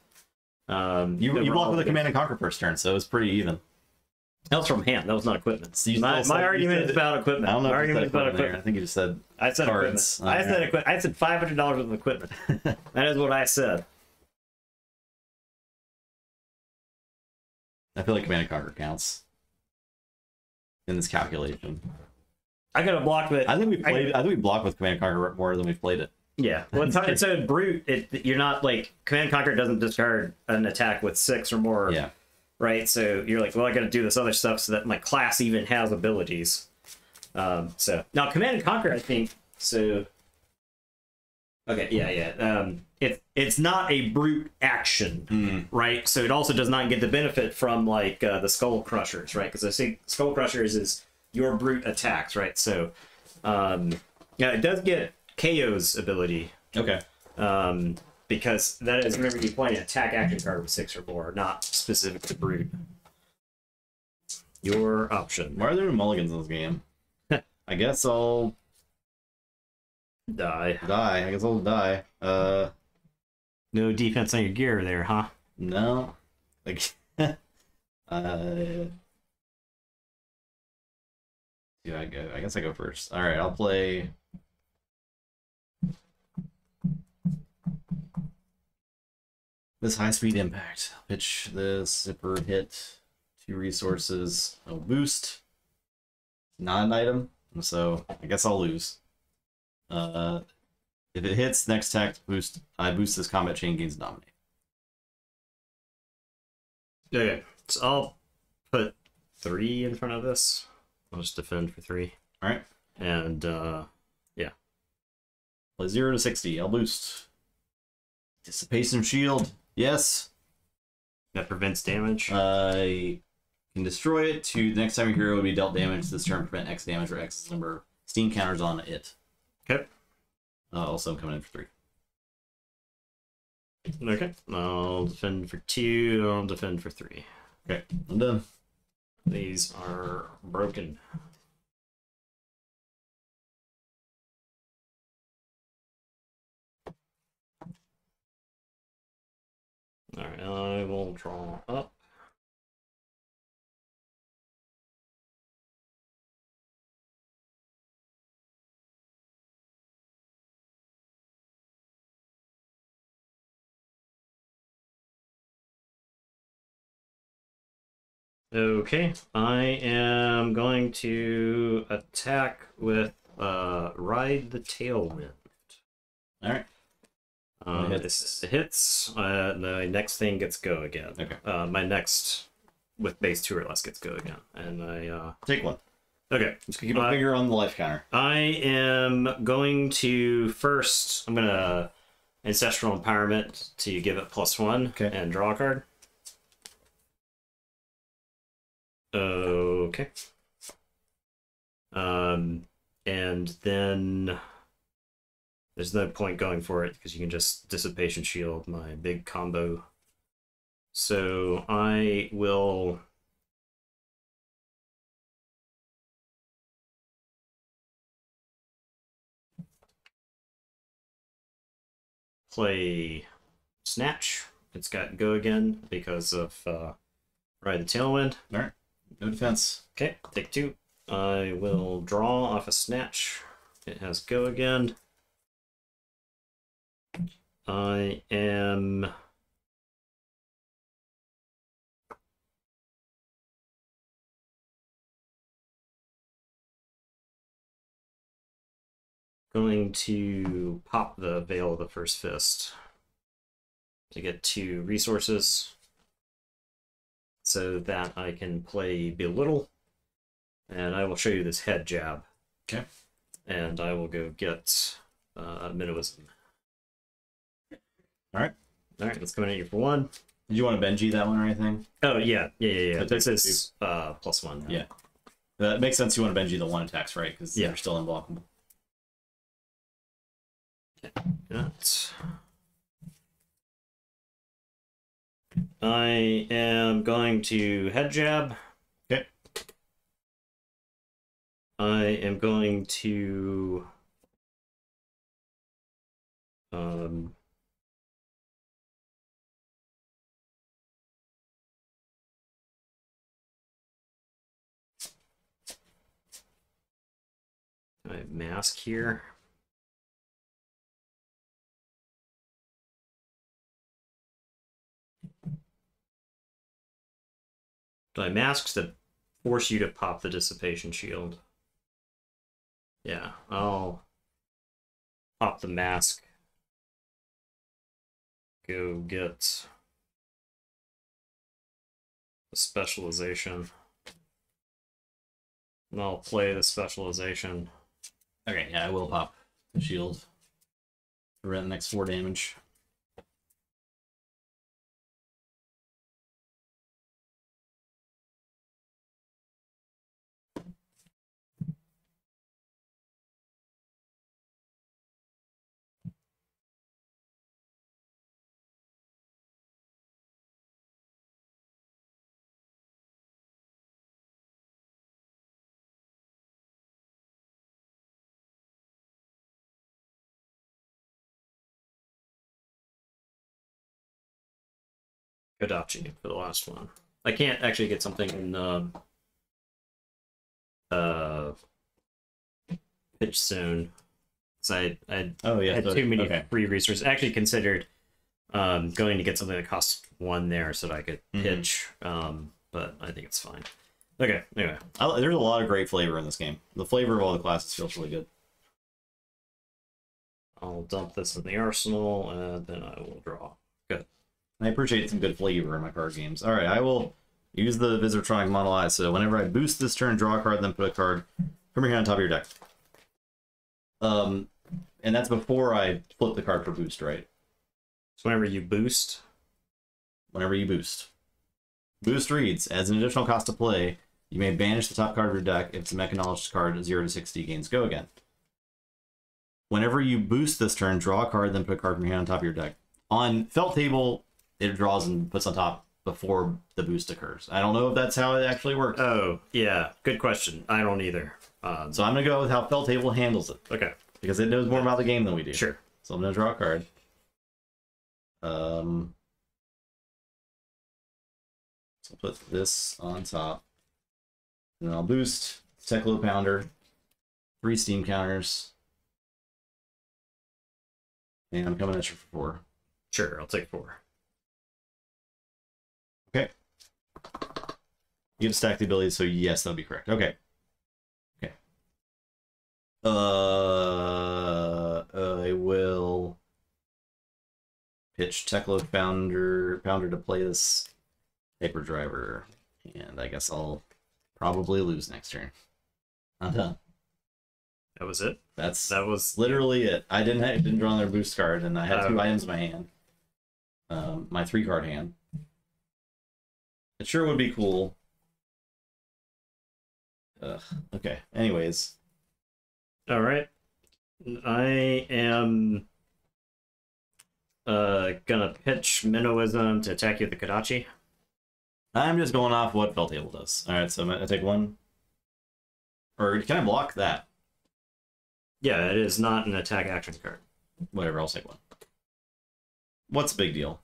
A: You blocked with a Command and Conquer first turn, so it was pretty even.
B: That was from hand. That was not equipment.
A: So
B: my argument is about equipment.
A: I don't know.
B: My
A: if
B: argument is about equipment.
A: I think you just said.
B: I said
A: cards.
B: Equipment. I said equipment. I said $500 worth of equipment. That is what I said.
A: I feel like Command and Conquer counts in this calculation.
B: I got to block with.
A: I think we blocked with Command and Conquer more than we've played it.
B: Yeah, well, it's a brute. You're not like Command and Conquer doesn't discard an attack with 6 or more.
A: Yeah. Right.
B: So you're like, well, I got to do this other stuff so that my class even has abilities. So now Command and Conquer, I think. So. Okay. Yeah. It's not a brute action, right? So it also does not get the benefit from like the Skull Crushers, right? Because I see Skull Crushers is your brute attacks, right? So, yeah, it does get KO's ability.
A: Okay.
B: Because that is, remember, you play an attack action card with 6 or more, not specific to brute. Your option.
A: Why are there no mulligans in this game? I guess I'll
B: die.
A: I guess I'll die.
B: No defense on your gear there, huh?
A: No. Like do I go? I guess I go first. Alright, I'll play this high-speed impact. Pitch this zipper hit 2 resources. I'll boost. Not an item, so I guess I'll lose. If it hits, next attack boost, I boost this combat chain gains dominate.
B: Okay, so I'll put 3 in front of this. I'll just defend for 3.
A: Alright.
B: And yeah.
A: Play 0 to 60. I'll boost. Dissipation shield. Yes.
B: That prevents damage.
A: I can destroy it to the next time your hero will be dealt damage this turn, prevent X damage or X number of steam counters on it.
B: Okay.
A: Also, I'm coming in for 3.
B: Okay. I'll defend for 2. I'll defend for 3.
A: Okay, I'm done.
B: These are broken. Alright, I will draw up. Okay, I am going to attack with Ride the Tailwind.
A: Alright.
B: This hits. The next thing gets go again.
A: Okay.
B: My next with base 2 or less gets go again. And I
A: take one.
B: Okay.
A: Just keep a finger on the life counter.
B: I am going to first I'm gonna Ancestral Empowerment to give it +1
A: okay.
B: And draw a card. Okay. And then there's no point going for it because you can just Dissipation Shield my big combo. So I will play Snatch. It's got go again because of Ride the Tailwind.
A: Alright. No defense.
B: Okay, take 2. I will draw off a Snatch. It has go again. I am going to pop the Veil of the First Fist to get 2 resources so that I can play Belittle, and I will show you this head jab.
A: Okay.
B: And I will go get Minnowism.
A: Alright.
B: Alright, let's come in at you for 1.
A: Did you want to Benji that one or anything?
B: Oh, yeah. This is +1 now.
A: Yeah. That makes sense you want to Benji the 1 attacks, right? Because they're still unblockable.
B: That. I am going to head jab.
A: Okay.
B: I am going to I mask here. Do I mask to force you to pop the Dissipation Shield? Yeah, I'll pop the mask. Go get the specialization. And I'll play the specialization.
A: Okay, yeah, I will pop the shield. We're at the next 4 damage.
B: Kodachi for the last one. I can't actually get something in pitch soon. So I had too many free resources. I actually considered going to get something that costs 1 there so that I could pitch, but I think it's fine. Okay, anyway.
A: There's a lot of great flavor in this game. The flavor of all the classes feels really good.
B: I'll dump this in the arsenal, and then I will draw. Good.
A: I appreciate some good flavor in my card games. Alright, I will use the Visitronic Monolith, so whenever I boost this turn, draw a card, then put a card from your hand on top of your deck. And that's before I flip the card for boost, right?
B: So whenever you boost?
A: Whenever you boost. Boost reads, as an additional cost to play, you may banish the top card of your deck if it's a Mech Knowledge card 0 to 60 gains go again. Whenever you boost this turn, draw a card, then put a card from your hand on top of your deck. On Felt Table, it draws and puts on top before the boost occurs. I don't know if that's how it actually works.
B: Oh, yeah. Good question. I don't either.
A: So I'm going to go with how Felt Table handles it.
B: Okay.
A: Because it knows more about the game than we do.
B: Sure.
A: So I'm going to draw a card. So I'll put this on top. And then I'll boost Tech Load Pounder, 3 steam counters. And I'm coming at you for 4.
B: Sure, I'll take 4.
A: Okay. You have stacked the abilities, so yes, that'll be correct. Okay. Okay. I will pitch Tech Load Pounder to play this Paper Driver, and I guess I'll probably lose next turn. I'm done.
B: That was it.
A: That was literally it. I didn't draw their boost card, and I had 2 items in my hand. My 3-card hand. It sure would be cool. Okay. Anyways.
B: All right. I am gonna pitch Minnowism to attack you with the Kodachi.
A: I'm just going off what Felt Table does. All right, so I'm gonna take 1. Or can I block that?
B: Yeah, it is not an attack action card.
A: Whatever, I'll take 1. What's the big deal?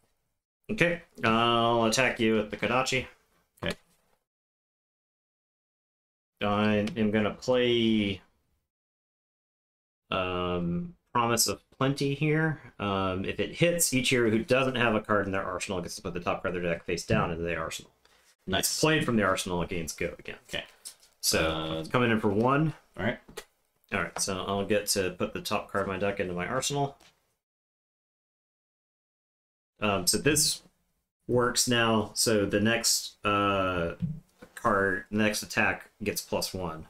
B: Okay, I'll attack you with the Kodachi.
A: Okay.
B: I am gonna play Promise of Plenty here. If it hits, each hero who doesn't have a card in their arsenal gets to put the top card of their deck face down into their arsenal.
A: Nice.
B: It's played from the arsenal against go again.
A: Okay.
B: So it's coming in for 1.
A: All right.
B: All right, so I'll get to put the top card of my deck into my arsenal. So this works now. So the next next attack gets +1.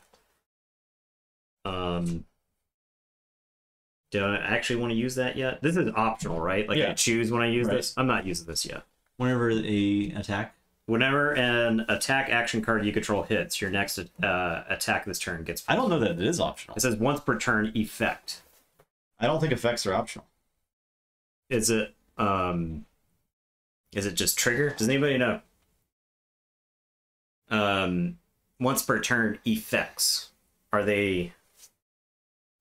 B: Do I actually want to use that yet? This is optional, right? Like, yeah. I choose when I use this. I'm not using this yet.
A: Whenever a attack?
B: Whenever an attack action card you control hits, your next attack this turn gets +1.
A: I don't know that it is optional.
B: It says once per turn effect.
A: I don't think effects are optional.
B: Is it just trigger? Does anybody know? Once per turn effects. Are they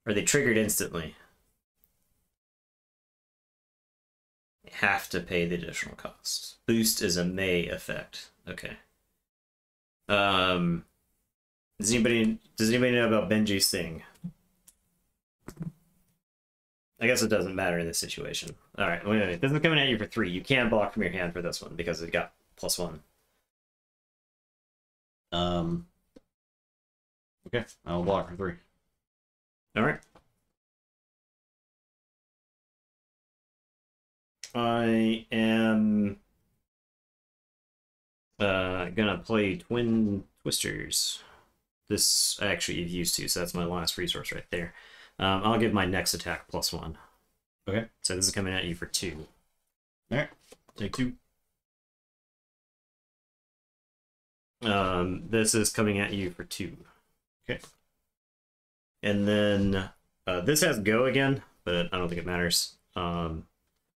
B: triggered instantly? Have to pay the additional cost. Boost is a May effect. Okay. Does anybody know about Benji's thing? I guess it doesn't matter in this situation. All right, wait. This is coming at you for 3. You can block from your hand for this one because it got +1.
A: Okay, I'll block for 3.
B: All right. I am gonna play Twin Twisters. This I actually have used to, so that's my last resource right there. I'll give my next attack +1.
A: Okay.
B: So this is coming at you for 2.
A: All right. Take 2.
B: This is coming at you for 2.
A: Okay.
B: And then this has go again, but I don't think it matters.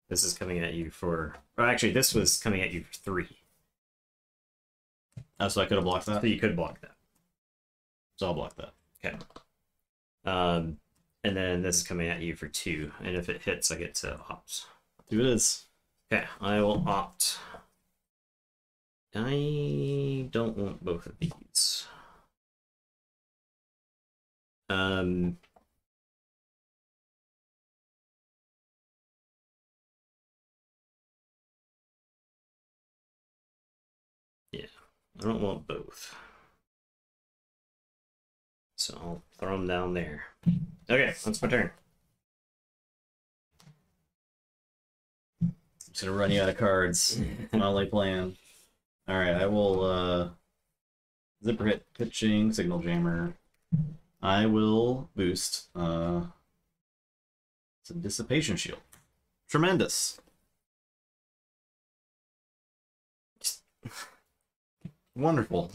B: This is coming at you for... Oh, actually, this was coming at you for 3.
A: Oh, so I could have blocked that?
B: So you could block that.
A: So I'll block that.
B: Okay. And then this is coming at you for 2. And if it hits, I get to opt.
A: 2 it is.
B: Okay, I will opt. I don't want both of these. Yeah, I don't want both. So I'll throw them down there. Okay, that's my turn.
A: I'm just gonna run you out of cards. My only plan. Alright, I will zipper hit pitching, signal jammer. I will boost. It's a dissipation shield. Tremendous. Wonderful.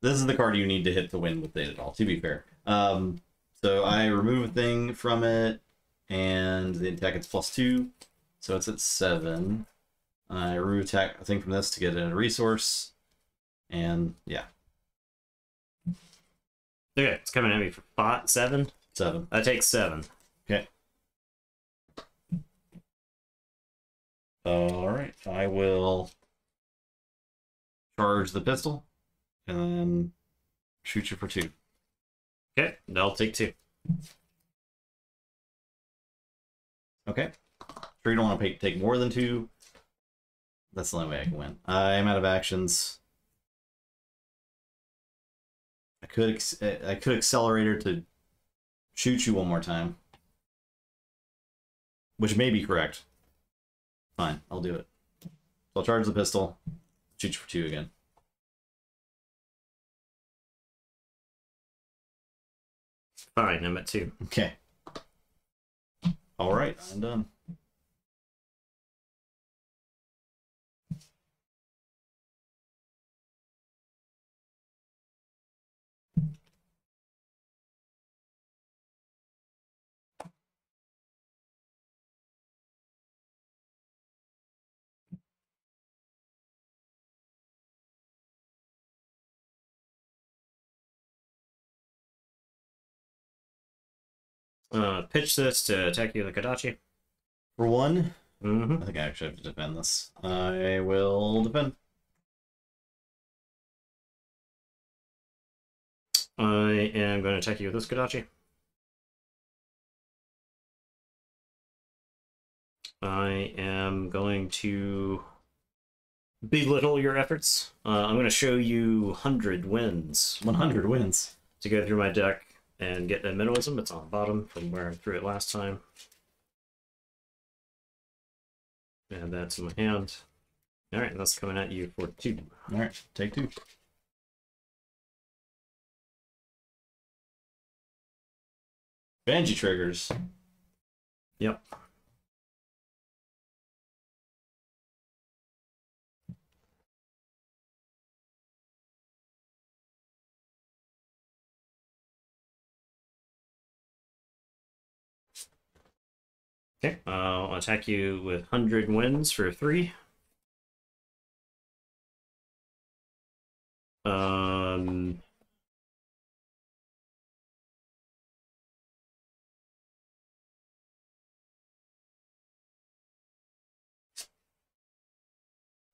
A: This is the card you need to hit to win with it at all, to be fair. So I remove a thing from it, and the attack is +2, so it's at 7. I remove attack a thing from this to get a resource, and yeah.
B: Okay, it's coming at me for 7.
A: 7.
B: I take 7.
A: Okay. All right, I will charge the pistol, and then shoot you for 2.
B: Okay, I'll take 2.
A: Okay. Sure you don't want to take more than 2. That's the only way I can win. I'm out of actions. I could accelerator to shoot you one more time, which may be correct. Fine, I'll do it. So I'll charge the pistol, shoot you for 2 again.
B: Fine, I'm at 2.
A: Okay. All right, I'm done.
B: Pitch this to attack you with a Kodachi.
A: For 1,
B: Mm-hmm.
A: I think I actually have to defend this. I will defend.
B: I am going to attack you with this Kodachi. I am going to belittle your efforts. I'm going to show you 100 wins.
A: 100 wins.
B: To go through my deck and get a minimalism. It's on the bottom from where I threw it last time. Add that to my hand. Alright, that's coming at you for 2.
A: Alright, take 2. Banshee triggers.
B: Yep. Okay, I'll attack you with 100 wins for 3.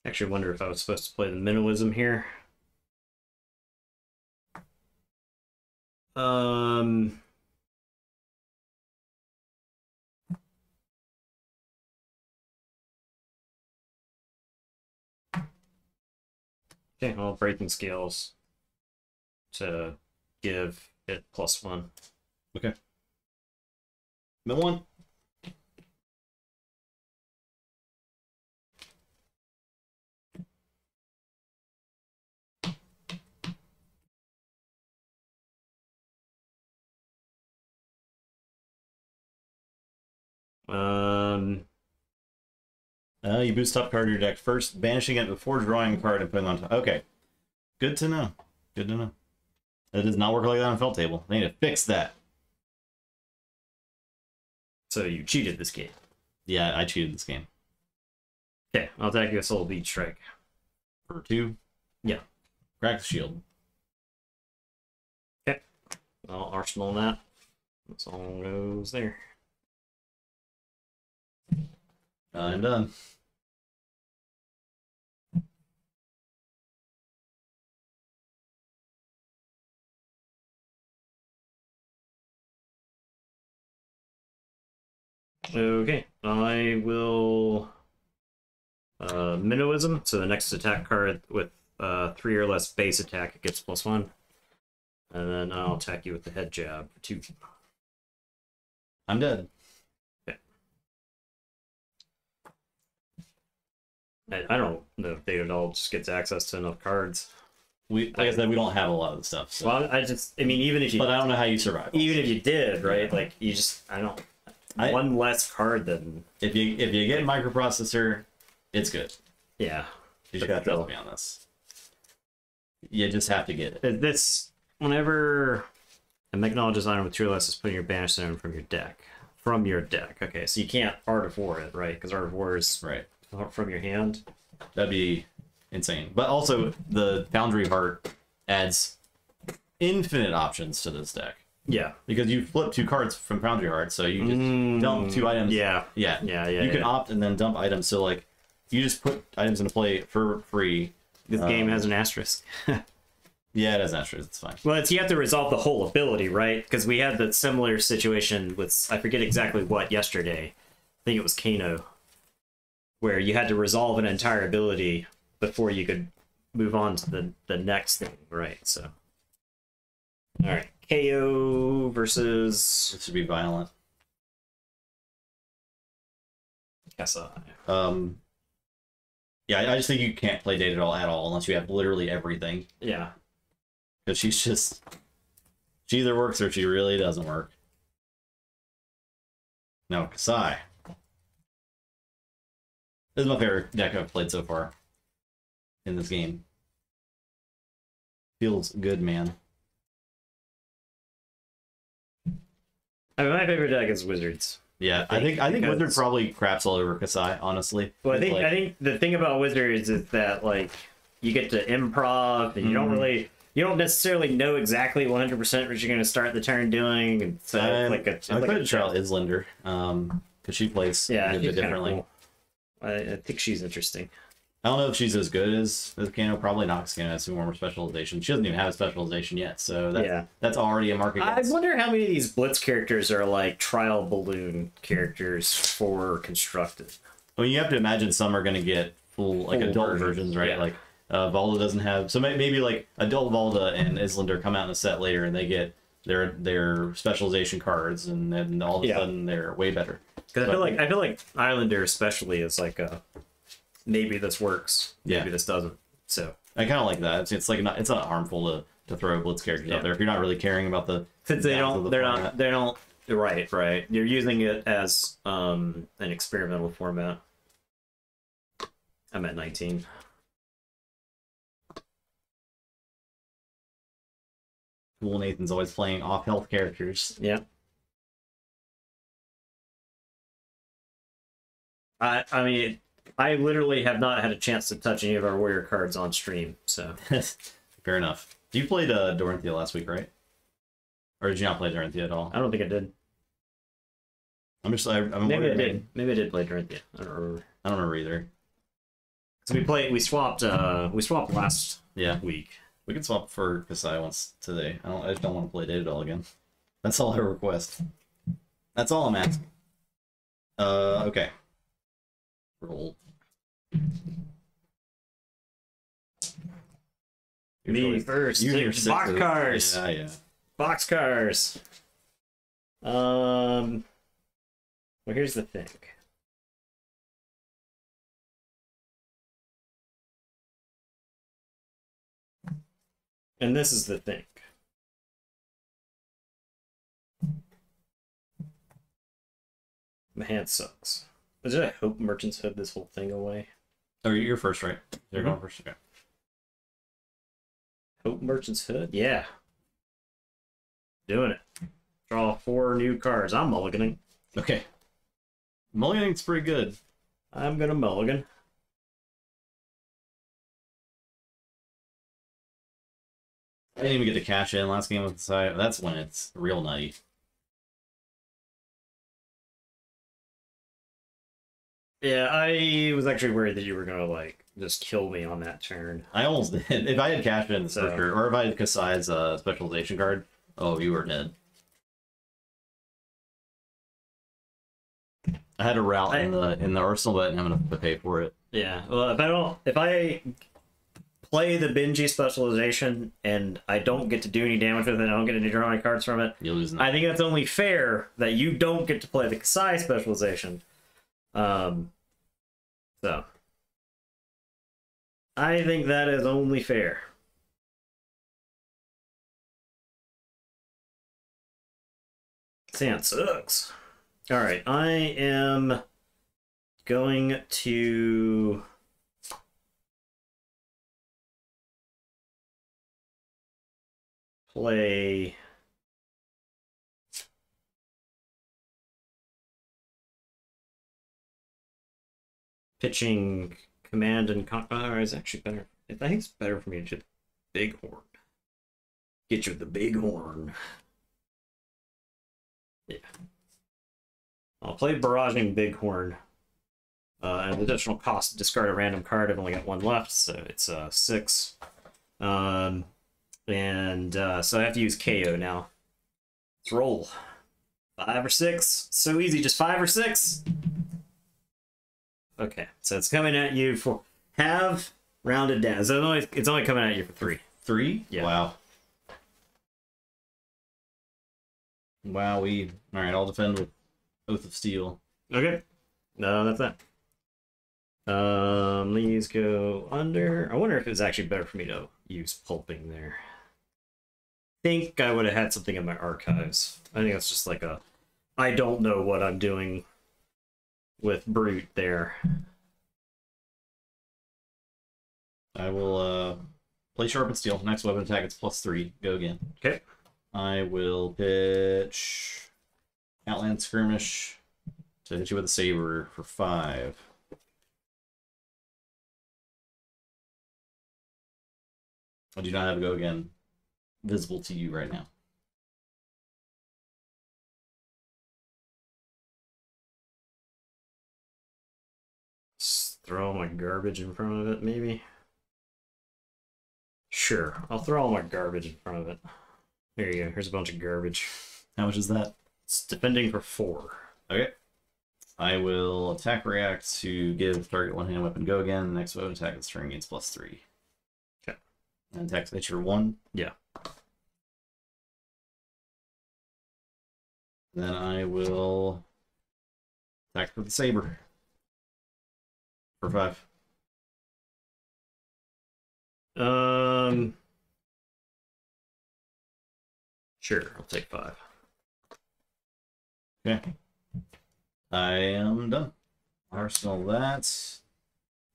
B: Actually wonder if I was supposed to play the minimalism here. Okay, well, breaking scales to give it +1.
A: Okay. Mill 1. You boost top card of your deck first, banishing it before drawing a card and putting it on top. Okay. Good to know. Good to know. That does not work like that on Felt Table. They need to fix that.
B: So you cheated this game.
A: Yeah, I cheated this game.
B: Okay, I'll attack you with Soul Beach Strike.
A: For 2?
B: Yeah.
A: Crack the shield.
B: Okay. I'll arsenal that. That's all goes there.
A: I'm done.
B: Okay, I will Minnowism, so the next attack card with 3 or less base attack, it gets +1. And then I'll attack you with the head jab for 2.
A: I'm dead.
B: Okay. I don't know if Daedal just gets access to enough cards.
A: Like I said, we don't have a lot of the stuff. So.
B: Well, I mean, even if you...
A: But I don't know how you survive.
B: Even if you did, right? Like, you just... one less card than...
A: If you get microprocessor, it's good.
B: Yeah.
A: You just gotta trust me on this. You just have to get it.
B: This... Whenever a Mechnologist item with 2 or less is putting your banish zone from your deck. From your deck. Okay, so you can't Art of War it, right? Because Art of War is from your hand.
A: That'd be insane. But also, the Foundry Heart adds infinite options to this deck.
B: Yeah.
A: Because you flip 2 cards from Foundry Heart, so you just dump 2 items.
B: Yeah.
A: You can opt and then dump items, so like, you just put items into play for free,
B: This game has an asterisk.
A: Yeah, it has an asterisk. It's fine.
B: Well, it's you have to resolve the whole ability, right? Because we had the similar situation with, I forget exactly what, yesterday. I think it was Kano. Where you had to resolve an entire ability before you could move on to the next thing, right? So. Alright. KO versus...
A: It should be violent.
B: Kasai.
A: Yeah, I just think you can't play Date at all unless you have literally everything.
B: Yeah.
A: Because she's just... She either works or she really doesn't work. No, Kasai. This is my favorite deck I've played so far in this game. Feels good, man.
B: I mean, my favorite deck is Wizards.
A: Yeah, I think Wizard probably craps all over Kasai, honestly.
B: Well, I think the thing about Wizards is that like you get to improv and you don't necessarily know exactly 100% what you're going to start the turn doing. And so I could
A: try out Islander, because she plays a bit differently.
B: Cool. I think she's interesting.
A: I don't know if she's as good as Kano. Probably not, because Kano has some more specialization. She doesn't even have a specialization yet, so that's already a market.
B: I wonder how many of these Blitz characters are like trial balloon characters for constructed.
A: Well, you have to imagine some are going to get full adult versions, right? Yeah. Like Valda doesn't have, so maybe like adult Valda and Islander come out in a set later, and they get their specialization cards, and then all of a sudden they're way better.
B: Because I feel like Islander especially is like a maybe this works, maybe this doesn't. So
A: I kind of like that. It's like it's not harmful to throw Blitz characters out there if you're not really caring about the.
B: Since they don't right. You're using it as an experimental format. I'm at 19.
A: Cool, Nathan's always playing off-health characters.
B: Yeah. I mean, I literally have not had a chance to touch any of our warrior cards on stream, so...
A: Fair enough. You played Dorinthia last week, right? Or did you not play Dorinthia at all?
B: I don't think I did. Maybe I did. Maybe I did play Dorinthia. I don't remember.
A: I don't remember either.
B: So we swapped last week.
A: We can swap for Kasai once today. I just don't want to play Data Doll again. That's all I request. That's all I'm asking. Okay. Roll.
B: Me first. Box cars.
A: Yeah.
B: Box cars. Well, here's the thing. And this is the thing. My hand sucks. Is it I hope merchants hood this whole thing away?
A: Oh, you're first, right? You're going first, okay.
B: Hope merchants hood? Yeah. Doing it. Draw 4 new cards. I'm mulliganing.
A: Okay. Mulliganing's pretty good.
B: I'm gonna mulligan.
A: I didn't even get to cash in last game with the side. That's when it's real nutty.
B: Yeah, I was actually worried that you were gonna like just kill me on that turn.
A: I almost did. If I had cashed in for sure, or if I had Kasai's specialization card, oh, you were dead. I had a route in the arsenal, but I'm gonna have to pay for it.
B: Yeah. Well, if I play the Benji specialization and I don't get to do any damage with it, I don't get to draw any cards from it,
A: you lose.
B: I think that's only fair that you don't get to play the Kasai specialization. So I think that is only fair. Sand sucks. All right, I am going to play pitching command and is actually better. I think it's better for me to just bighorn. Get you the bighorn. Yeah. I'll play barraging bighorn An additional cost to discard a random card. I've only got one left, so it's 6. So I have to use KO now. Let's roll. 5 or 6. So easy, just 5 or 6. Okay, so it's coming at you for have rounded down. So it's only coming at you for 3.
A: 3?
B: Yeah.
A: Wow. Wowee. Alright, I'll defend with Oath of Steel.
B: Okay. No, that's that. These go under. I wonder if it was actually better for me to use pulping there. I think I would have had something in my archives. I think that's just like a I don't know what I'm doing with Brute there.
A: I will play Sharpened Steel. Next weapon attack, it's +3. Go again.
B: Okay.
A: I will pitch Outland Skirmish to hit you with a saber for 5. I do not have a go again visible to you right now.
B: Just throw my garbage in front of it, maybe? Sure, I'll throw all my garbage in front of it. Here you go, here's a bunch of garbage.
A: How much is that?
B: It's defending for 4.
A: Okay. I will attack react to give target one-hand weapon go again. Next weapon attack is turn against +3.
B: Okay.
A: And attack hit your 1.
B: Yeah.
A: Then I will attack with the saber for 5.
B: Sure, I'll take 5.
A: Okay. I am done. Arsenal that.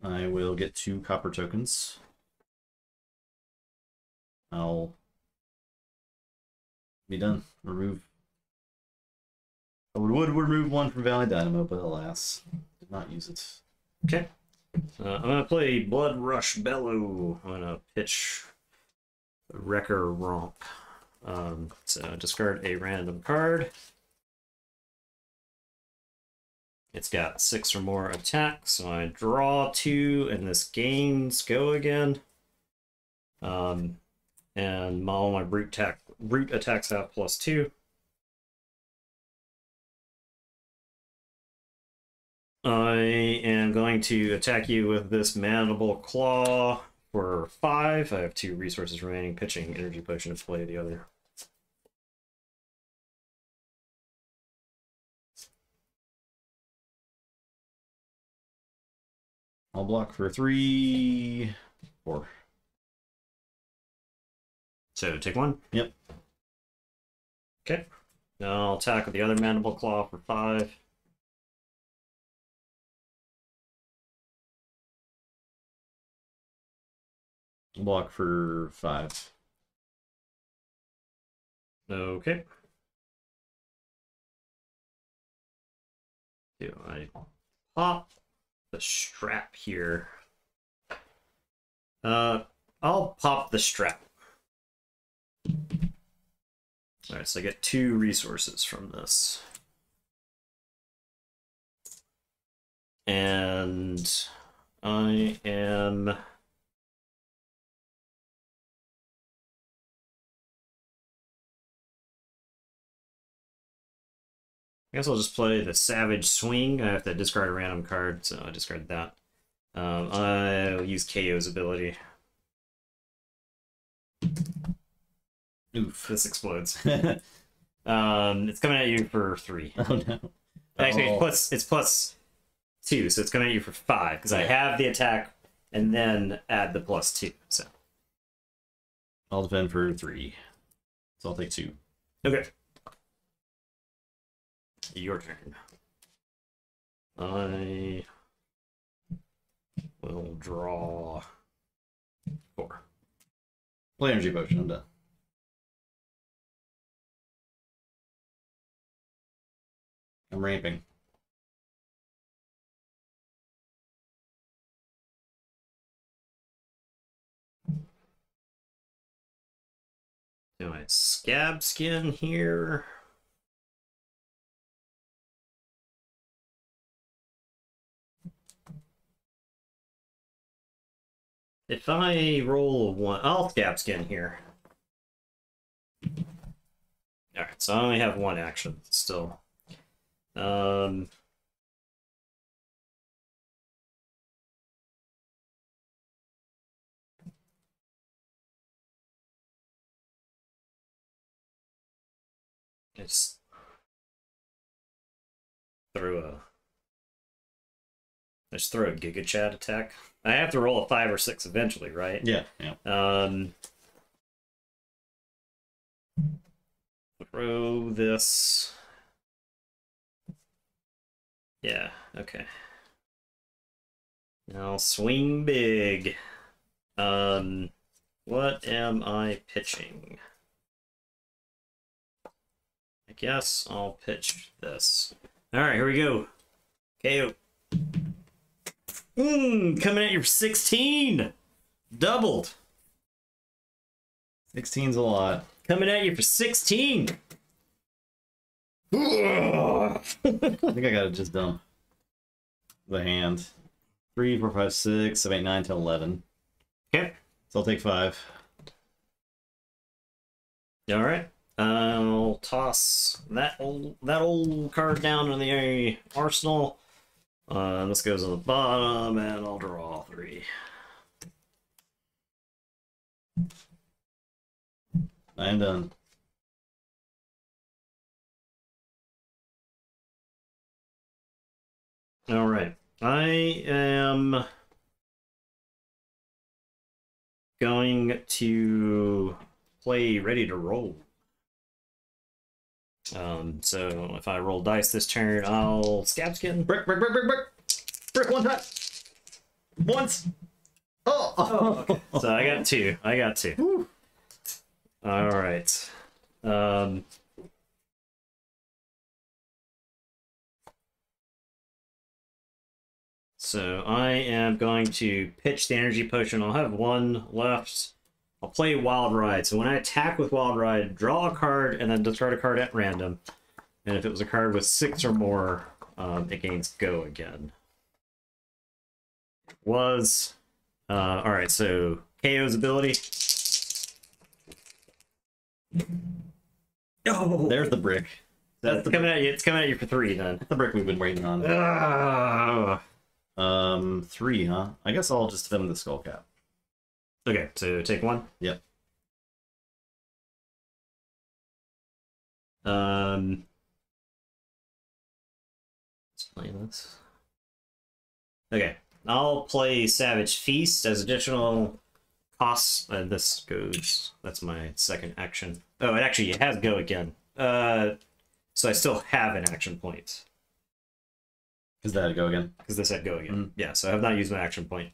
A: I will get 2 copper tokens. I'll be done. Remove. I would remove 1 from Valley Dynamo, but alas, did not use it.
B: Okay. I'm gonna play Blood Rush Bellow. I'm gonna pitch Wrecker Romp. So discard a random card. It's got 6 or more attacks, so I draw 2, and this gains go again. And all my brute attacks have +2. I am going to attack you with this Mandible Claw for 5. I have 2 resources remaining, pitching Energy Potion to play the other.
A: I'll block for 3, 4.
B: So take 1?
A: Yep.
B: Okay. Now I'll attack with the other Mandible Claw for 5.
A: Block for 5.
B: Okay. Do I pop the strap here? I'll pop the strap. Alright, so I get 2 resources from this. And I am... I guess I'll just play the Savage Swing. I have to discard a random card, so I discard that. I'll use KO's ability.
A: Oof.
B: This explodes. It's coming at you for 3.
A: Oh no.
B: Actually, it's plus 2, so it's coming at you for 5, because I have the attack and then add the +2. So
A: I'll defend for 3. So I'll take 2.
B: okay. Your turn. I will draw 4.
A: Play Energy Potion, I'm done. I'm ramping.
B: Do I Scab Skin here? If I roll a 1, I'll scab skin here. Alright, so I only have 1 action still. Just throw a Giga Chat attack. I have to roll a 5 or 6 eventually, right?
A: Yeah.
B: Throw this. Yeah, okay. Now swing big. What am I pitching? I guess I'll pitch this. Alright, here we go. KO. Coming at you for 16! Doubled!
A: 16's a lot.
B: Coming at you for 16!
A: I think I gotta just dump the hand. 3, 4, 5, 6, 7, 8, 9, 10, 11.
B: Okay.
A: So I'll take 5.
B: Alright. I'll toss that old card down in the arsenal. This goes on the bottom, and I'll draw 3.
A: I am done.
B: Alright. I am going to play Ready to Roll. So if I roll dice this turn, I'll scab skin.
A: Brick, brick, brick, brick, brick! Brick 1 time! Once! Oh!
B: Okay. So I got 2. I got 2. Alright. So I am going to pitch the energy potion. I'll have 1 left. I'll play Wild Ride. So when I attack with Wild Ride, draw a card and then discard a card at random. And if it was a card with 6 or more, it gains Go again. Was alright, so KO's ability.
A: Oh, there's the brick.
B: That's coming at you. It's coming at you for 3 then.
A: That's the brick we've been waiting on. 3, huh? I guess I'll just fit him the skull cap.
B: Okay, so take 1.
A: Yep.
B: Let's play this. Okay, I'll play Savage Feast as additional costs. This goes. That's my second action. Oh, it has Go again. So I still have an action point.
A: Because that Go again.
B: Because this had Go again. Yeah, so I have not used my action point.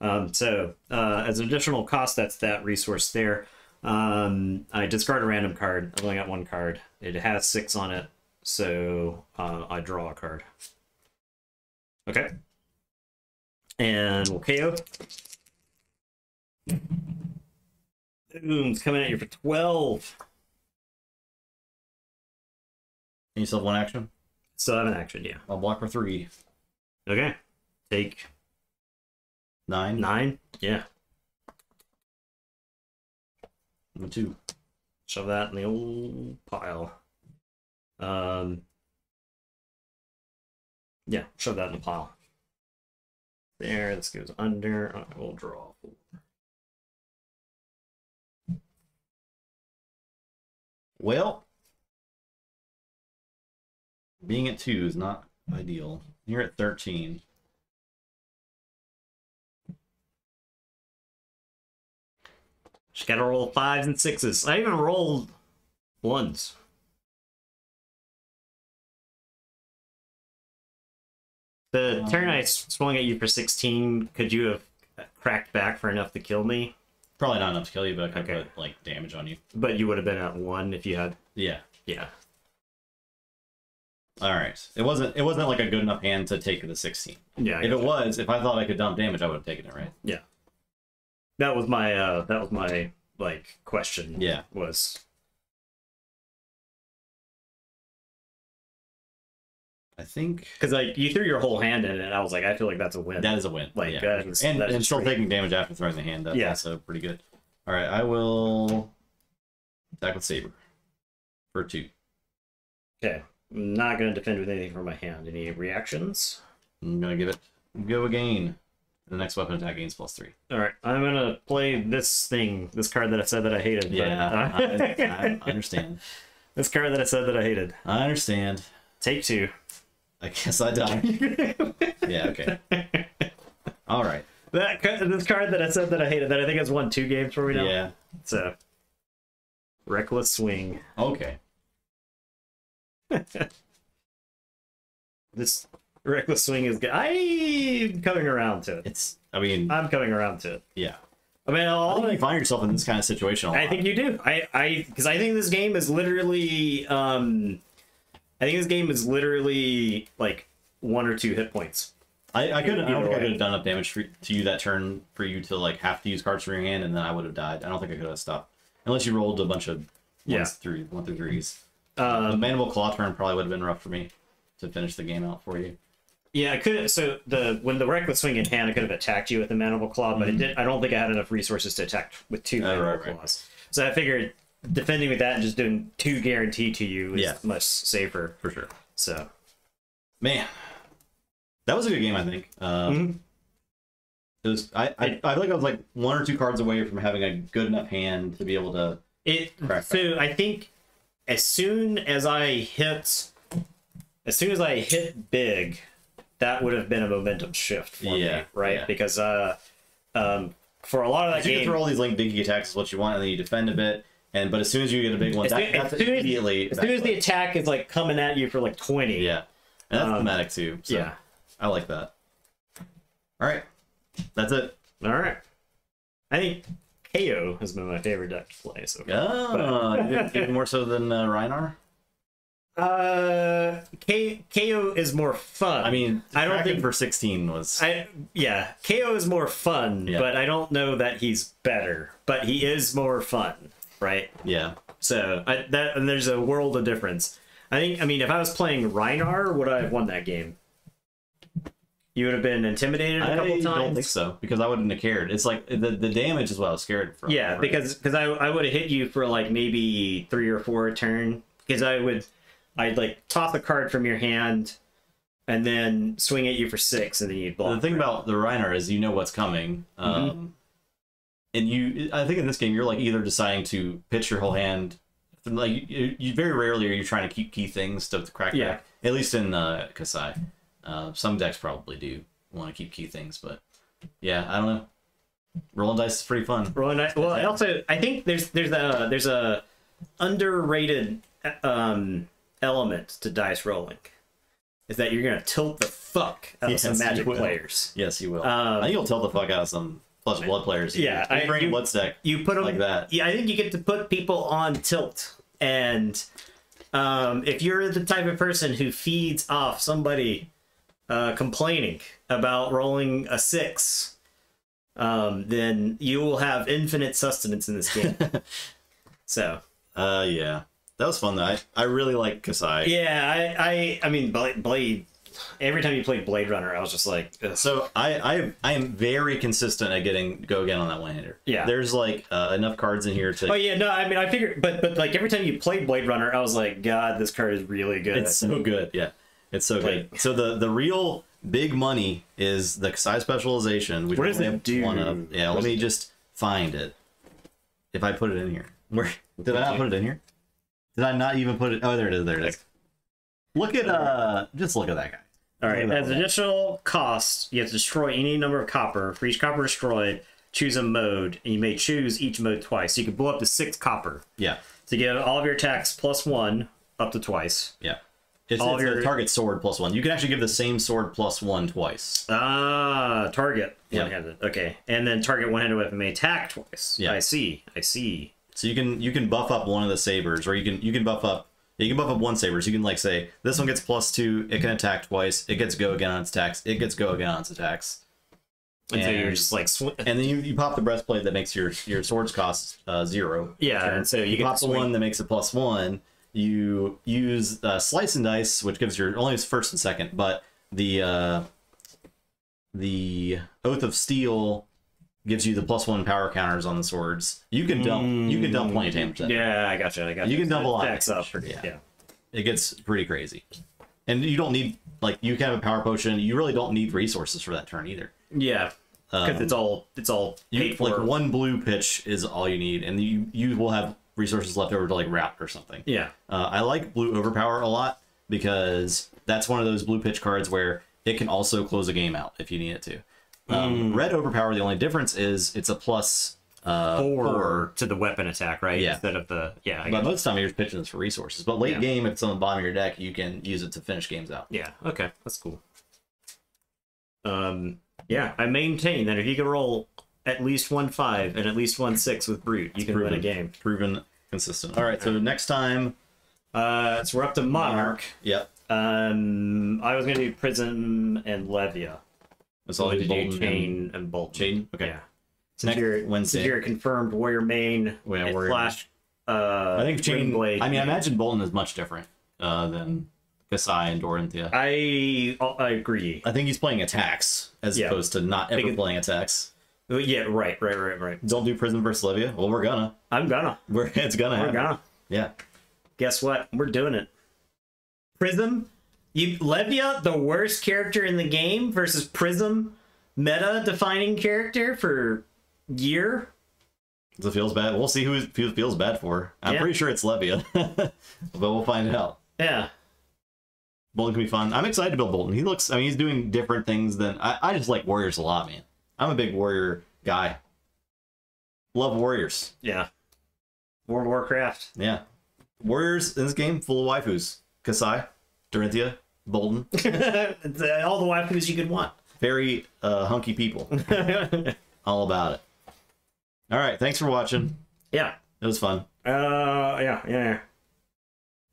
B: As an additional cost, that's that resource there. I discard a random card. I've only got 1 card. It has 6 on it, so I draw a card. Okay. And we'll KO. Boom, it's coming at you for 12.
A: And you still have 1 action?
B: Still have an action, yeah.
A: I'll block for 3.
B: Okay. Take
A: 9.
B: 9? Yeah.
A: 2.
B: Shove that in the old pile. Yeah, shove that in the pile. There, this goes under. I will draw 4.
A: Well, being at 2 is not ideal. You're at 13.
B: Just gotta roll 5s and 6s. I even rolled 1s. The turn I swung at you for 16, could you have cracked back for enough to kill me?
A: Probably not enough to kill you, but I could put like damage on you.
B: But you would have been at 1 if you had.
A: Yeah.
B: Yeah.
A: All right. It wasn't like a good enough hand to take the 16.
B: Yeah.
A: If it was, if I thought I could dump damage, I would have taken it, right?
B: Yeah. That was my like question.
A: Yeah. I think
B: because like you threw your whole hand in it, and I was like, I feel like that's a win.
A: that is a win.
B: Like,
A: yeah, and still taking damage after throwing the hand. That's also pretty good. All right, I will attack with Saber for 2.
B: Okay, I'm not gonna defend with anything from my hand. Any reactions?
A: I'm gonna give it go again. The next weapon attack gains +3.
B: All right, I'm gonna play this card that I said that I hated.
A: Yeah, I understand.
B: This card that I said that I hated.
A: I understand.
B: Take 2.
A: I guess I die. Yeah, okay. All right.
B: This card that I said that I hated, that I think has won 2 games for me now.
A: Yeah.
B: So, Reckless Swing.
A: Okay.
B: This Reckless Swing is good. I'm coming around to it. I'm coming around to it.
A: Yeah.
B: I mean,
A: I think you find yourself in this kind of situation a lot.
B: I think you do. Because I think this game is literally, like 1 or 2 hit points.
A: I don't think I could have done enough damage to you that turn for you to like have to use cards from your hand, and then I would have died. I don't think I could have stopped unless you rolled a bunch of 1 through 3s. The Mandible Claw turn probably would have been rough for me to finish the game out for you.
B: Yeah, I could. So when the Reckless Swing in hand, I could have attacked you with the Mandible Claw, but I don't think I had enough resources to attack with 2 Mandible Claws. So I figured defending with that and just doing 2 guarantee to you is much safer
A: for sure.
B: So,
A: man, that was a good game. I think. It was. I feel like I was like 1 or 2 cards away from having a good enough hand to be able to crack.
B: So I think as soon as I hit big, that would have been a momentum shift for me, right? Yeah. Because for a lot of that game,
A: you can throw all these like big attacks is what you want, and then you defend a bit. But as soon as you get a big one, that's immediately.
B: As soon as the attack is like coming at you for like 20.
A: Yeah, and that's thematic too. So
B: yeah,
A: I like that. All right, that's it.
B: All right, I think KO has been my favorite deck to play so far.
A: Oh, even more so than Rhinar?
B: KO is more fun.
A: I mean, I don't think for 16 was.
B: KO is more fun, but I don't know that he's better. But he is more fun, right?
A: Yeah.
B: So and there's a world of difference. I mean, if I was playing Rhinar, would I have won that game? You would have been intimidated a couple times? I
A: don't think so, because I wouldn't have cared. It's like, the damage is what I was scared from.
B: Yeah, right? because I would have hit you for like maybe 3 or 4 a turn. Because I'd like toss a card from your hand and then swing at you for 6, and then you'd block.
A: The thing about the Rhinar is you know what's coming. And I think in this game, you're like either deciding to pitch your whole hand. Like you very rarely are you trying to keep key things to crack back. At least in Kasai. Some decks probably do want to keep key things, but yeah, I don't know. Rolling dice is pretty fun.
B: Rolling dice. Well, also I think there's a underrated element to dice rolling. Is that you're gonna tilt the fuck out of some Magic players?
A: Yes, you will. I think you'll tilt the fuck out of some Plus Blood players.
B: Yeah,
A: I bring Blitz deck.
B: You put them
A: like that.
B: Yeah, I think you get to put people on tilt, and if you're the type of person who feeds off somebody complaining about rolling a 6, then you will have infinite sustenance in this game. So.
A: Yeah. That was fun though. I really like Kasai.
B: Yeah, I mean Blade. Every time you played Blade Runner, I was just like, ugh.
A: So I am very consistent at getting go again on that one-hander. Yeah. There's like enough cards in here to.
B: Oh yeah, no, I mean I figured, but like every time you played Blade Runner, I was like, God, this card is really good.
A: It's so good. Yeah, it's so good. So the real big money is the Kasai specialization. Which
B: what does it do?
A: One of. Yeah, let me just find it. If I put it in here, where did I not put it in here? Did I not even put it? Oh, there it is. There it is. Look at just look at that guy.
B: All right. As additional cost, you have to destroy any number of copper. For each copper destroyed, choose a mode, and you may choose each mode twice. So you can blow up to 6 copper.
A: Yeah.
B: To get all of your attacks +1 up to twice.
A: Yeah. It's a target sword +1. You can actually give the same sword +1 twice.
B: Ah, target one-handed. Okay, and then target one-handed weapon may attack twice. Yeah. I see.
A: So you can buff up one of the sabers, or you can buff up. You can buff up one saber. So you can like say this one gets +2. It can attack twice. It gets go again on its attacks. It gets go again on its attacks.
B: And so you're just like,
A: and then you pop the breastplate that makes your swords cost 0.
B: Yeah, and so you get
A: pop the one that makes it +1. you use Slice and Dice, which gives your only first and second, but the Oath of Steel gives you the +1 power counters on the swords. You can dump plenty of damage.
B: Yeah, I gotcha.
A: You can dump a lot.
B: Yeah.
A: It gets pretty crazy. And you don't need, like, you can have a power potion. You really don't need resources for that turn either.
B: Yeah, because it's all paid for.
A: Like, 1 blue pitch is all you need, and you will have resources left over to, like, route or something.
B: Yeah.
A: I like blue overpower a lot because that's one of those blue pitch cards where it can also close a game out if you need it to. Red overpower, the only difference is it's a plus 4
B: to the weapon attack, right?
A: Yeah.
B: Instead of the
A: but most of the time you're just pitching this for resources. But late game, if it's on the bottom of your deck, you can use it to finish games out.
B: Yeah. Okay, that's cool. Yeah, I maintain that if you can roll at least 1-5 and at least 1-6 with Brute, you can win a game.
A: Proven consistent. All right, so next time,
B: so we're up to Monarch.
A: Yep.
B: I was gonna do Prism and Levia.
A: That's all you do.
B: Chain and Bolt.
A: Chain. Okay.
B: Yeah.
A: Next Wednesday.
B: Since you're a confirmed Warrior main,
A: Warrior
B: Flash.
A: I think Chain.
B: Blade.
A: I mean, I imagine Bolton is much different than Kasai and Doranthia.
B: I agree.
A: I think he's playing attacks as opposed to not ever playing attacks.
B: Yeah, right.
A: Don't do Prism versus Levia. Well, we're gonna.
B: I'm gonna.
A: It's gonna happen.
B: We're gonna.
A: Yeah.
B: Guess what? We're doing it. Prism. Levia, the worst character in the game, versus Prism, meta-defining character for year.
A: Does it feels bad? We'll see who it feels bad for. I'm pretty sure it's Levia, but we'll find out.
B: Yeah.
A: Bolton can be fun. I'm excited to build Bolton. He's doing different things than... I just like Warriors a lot, man. I'm a big Warrior guy. Love Warriors.
B: Yeah. World of Warcraft.
A: Yeah. Warriors in this game, full of waifus. Kasai, Doranthia, Bolton.
B: All the waifus you could want.
A: Very hunky people. All about it. All right, thanks for watching.
B: Yeah.
A: It was fun.
B: Yeah.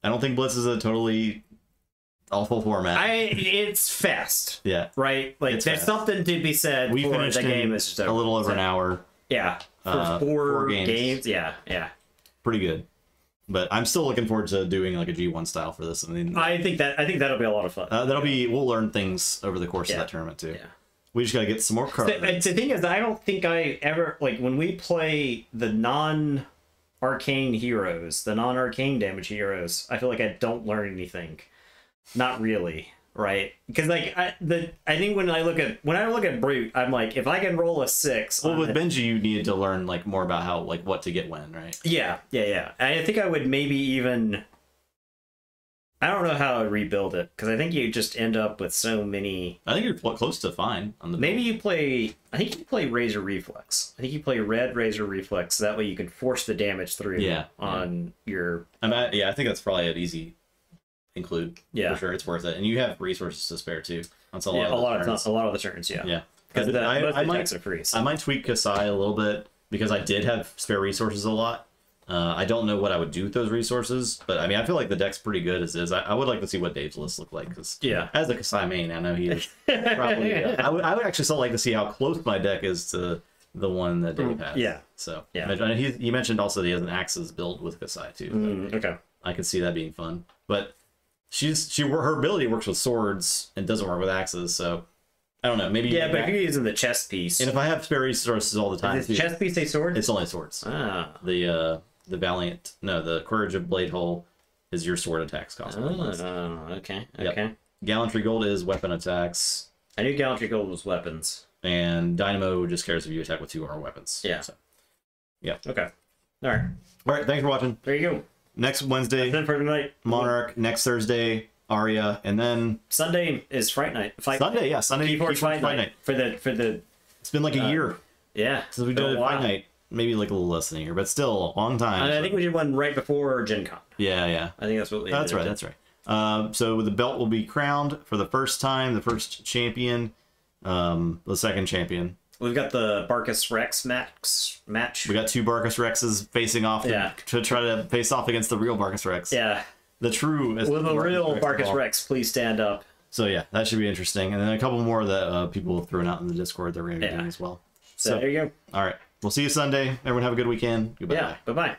A: I don't think Blitz is a totally awful format.
B: It's fast.
A: Yeah.
B: Right? Like, there's something to be said
A: we
B: for
A: finished
B: the game. Is just
A: a little over an hour.
B: Yeah. For 4 games. Yeah.
A: Pretty good. But I'm still looking forward to doing like a G1 style for this. I mean,
B: I think that'll be a lot of fun.
A: We'll learn things over the course of that tournament too. Yeah. We just gotta get some more cards.
B: The thing is, I don't think I ever, like, when we play the non-arcane heroes, the non-arcane damage heroes, I feel like I don't learn anything. Not really, right? Because like I think when I look at Brute, I'm like, if I can roll a 6.
A: Well, with Benji, you needed to learn like more about how, like, what to get when, right?
B: Yeah. I think I would maybe even. I don't know how I would rebuild it, because I think you just end up with so many.
A: I think you're close to fine on the.
B: Maybe you play. I think you play Razor Reflex. I think you play Red Razor Reflex. So that way you can force the damage through. On your.
A: I think that's probably an easy include.
B: Yeah,
A: for sure, it's worth it, and you have resources to spare too. That's a
B: lot of the turns. Yeah. Because most attacks are free. So.
A: I might tweak Kasai a little bit because I did have spare resources a lot. I don't know what I would do with those resources, but I mean, I feel like the deck's pretty good as is. I would like to see what Dave's list looked like, because as a Kasai main, I know he is probably. I would actually still like to see how close my deck is to the one that Dave has.
B: Yeah.
A: So he mentioned also that he has an Axes build with Kasai too.
B: Okay.
A: I could see that being fun, but her ability works with swords and doesn't work with axes, so I don't know. Maybe
B: but if you're using the chest piece,
A: and if I have spare resources all the time,
B: does the chest piece say sword?
A: It's only swords. The Valiant, no, the Courage of Blade Hole is your sword attacks cost.
B: Okay. Yep.
A: Gallantry Gold is weapon attacks.
B: I knew Gallantry Gold was weapons.
A: And Dynamo just cares if you attack with 2 or more weapons.
B: Yeah.
A: So, yeah.
B: Okay. All right.
A: Thanks for watching.
B: There you go.
A: Next Wednesday,
B: that's it for tonight.
A: Monarch. Next Thursday, Aria, and then
B: Sunday is Fright Night.
A: Sunday.
B: Keyforge Fight Night for the.
A: It's been like a year.
B: Yeah.
A: Since we did Fight Night. Maybe like a little less than a year, but still a long time.
B: I think we did one right before Gen Con.
A: Yeah.
B: I think that's what we did.
A: That's right. So the belt will be crowned for the first time, the first champion, the second champion.
B: We've got the Barcus Rex match.
A: We got 2 Barcus Rexes facing off to try to face off against the real Barcus Rex.
B: Yeah.
A: The true...
B: Will the real Barcus Rex please stand up?
A: So yeah, that should be interesting. And then a couple more that people have thrown out in the Discord that we're going to be doing as well.
B: So there you go.
A: All right. We'll see you Sunday. Everyone have a good weekend. Goodbye.
B: Yeah. Bye-bye.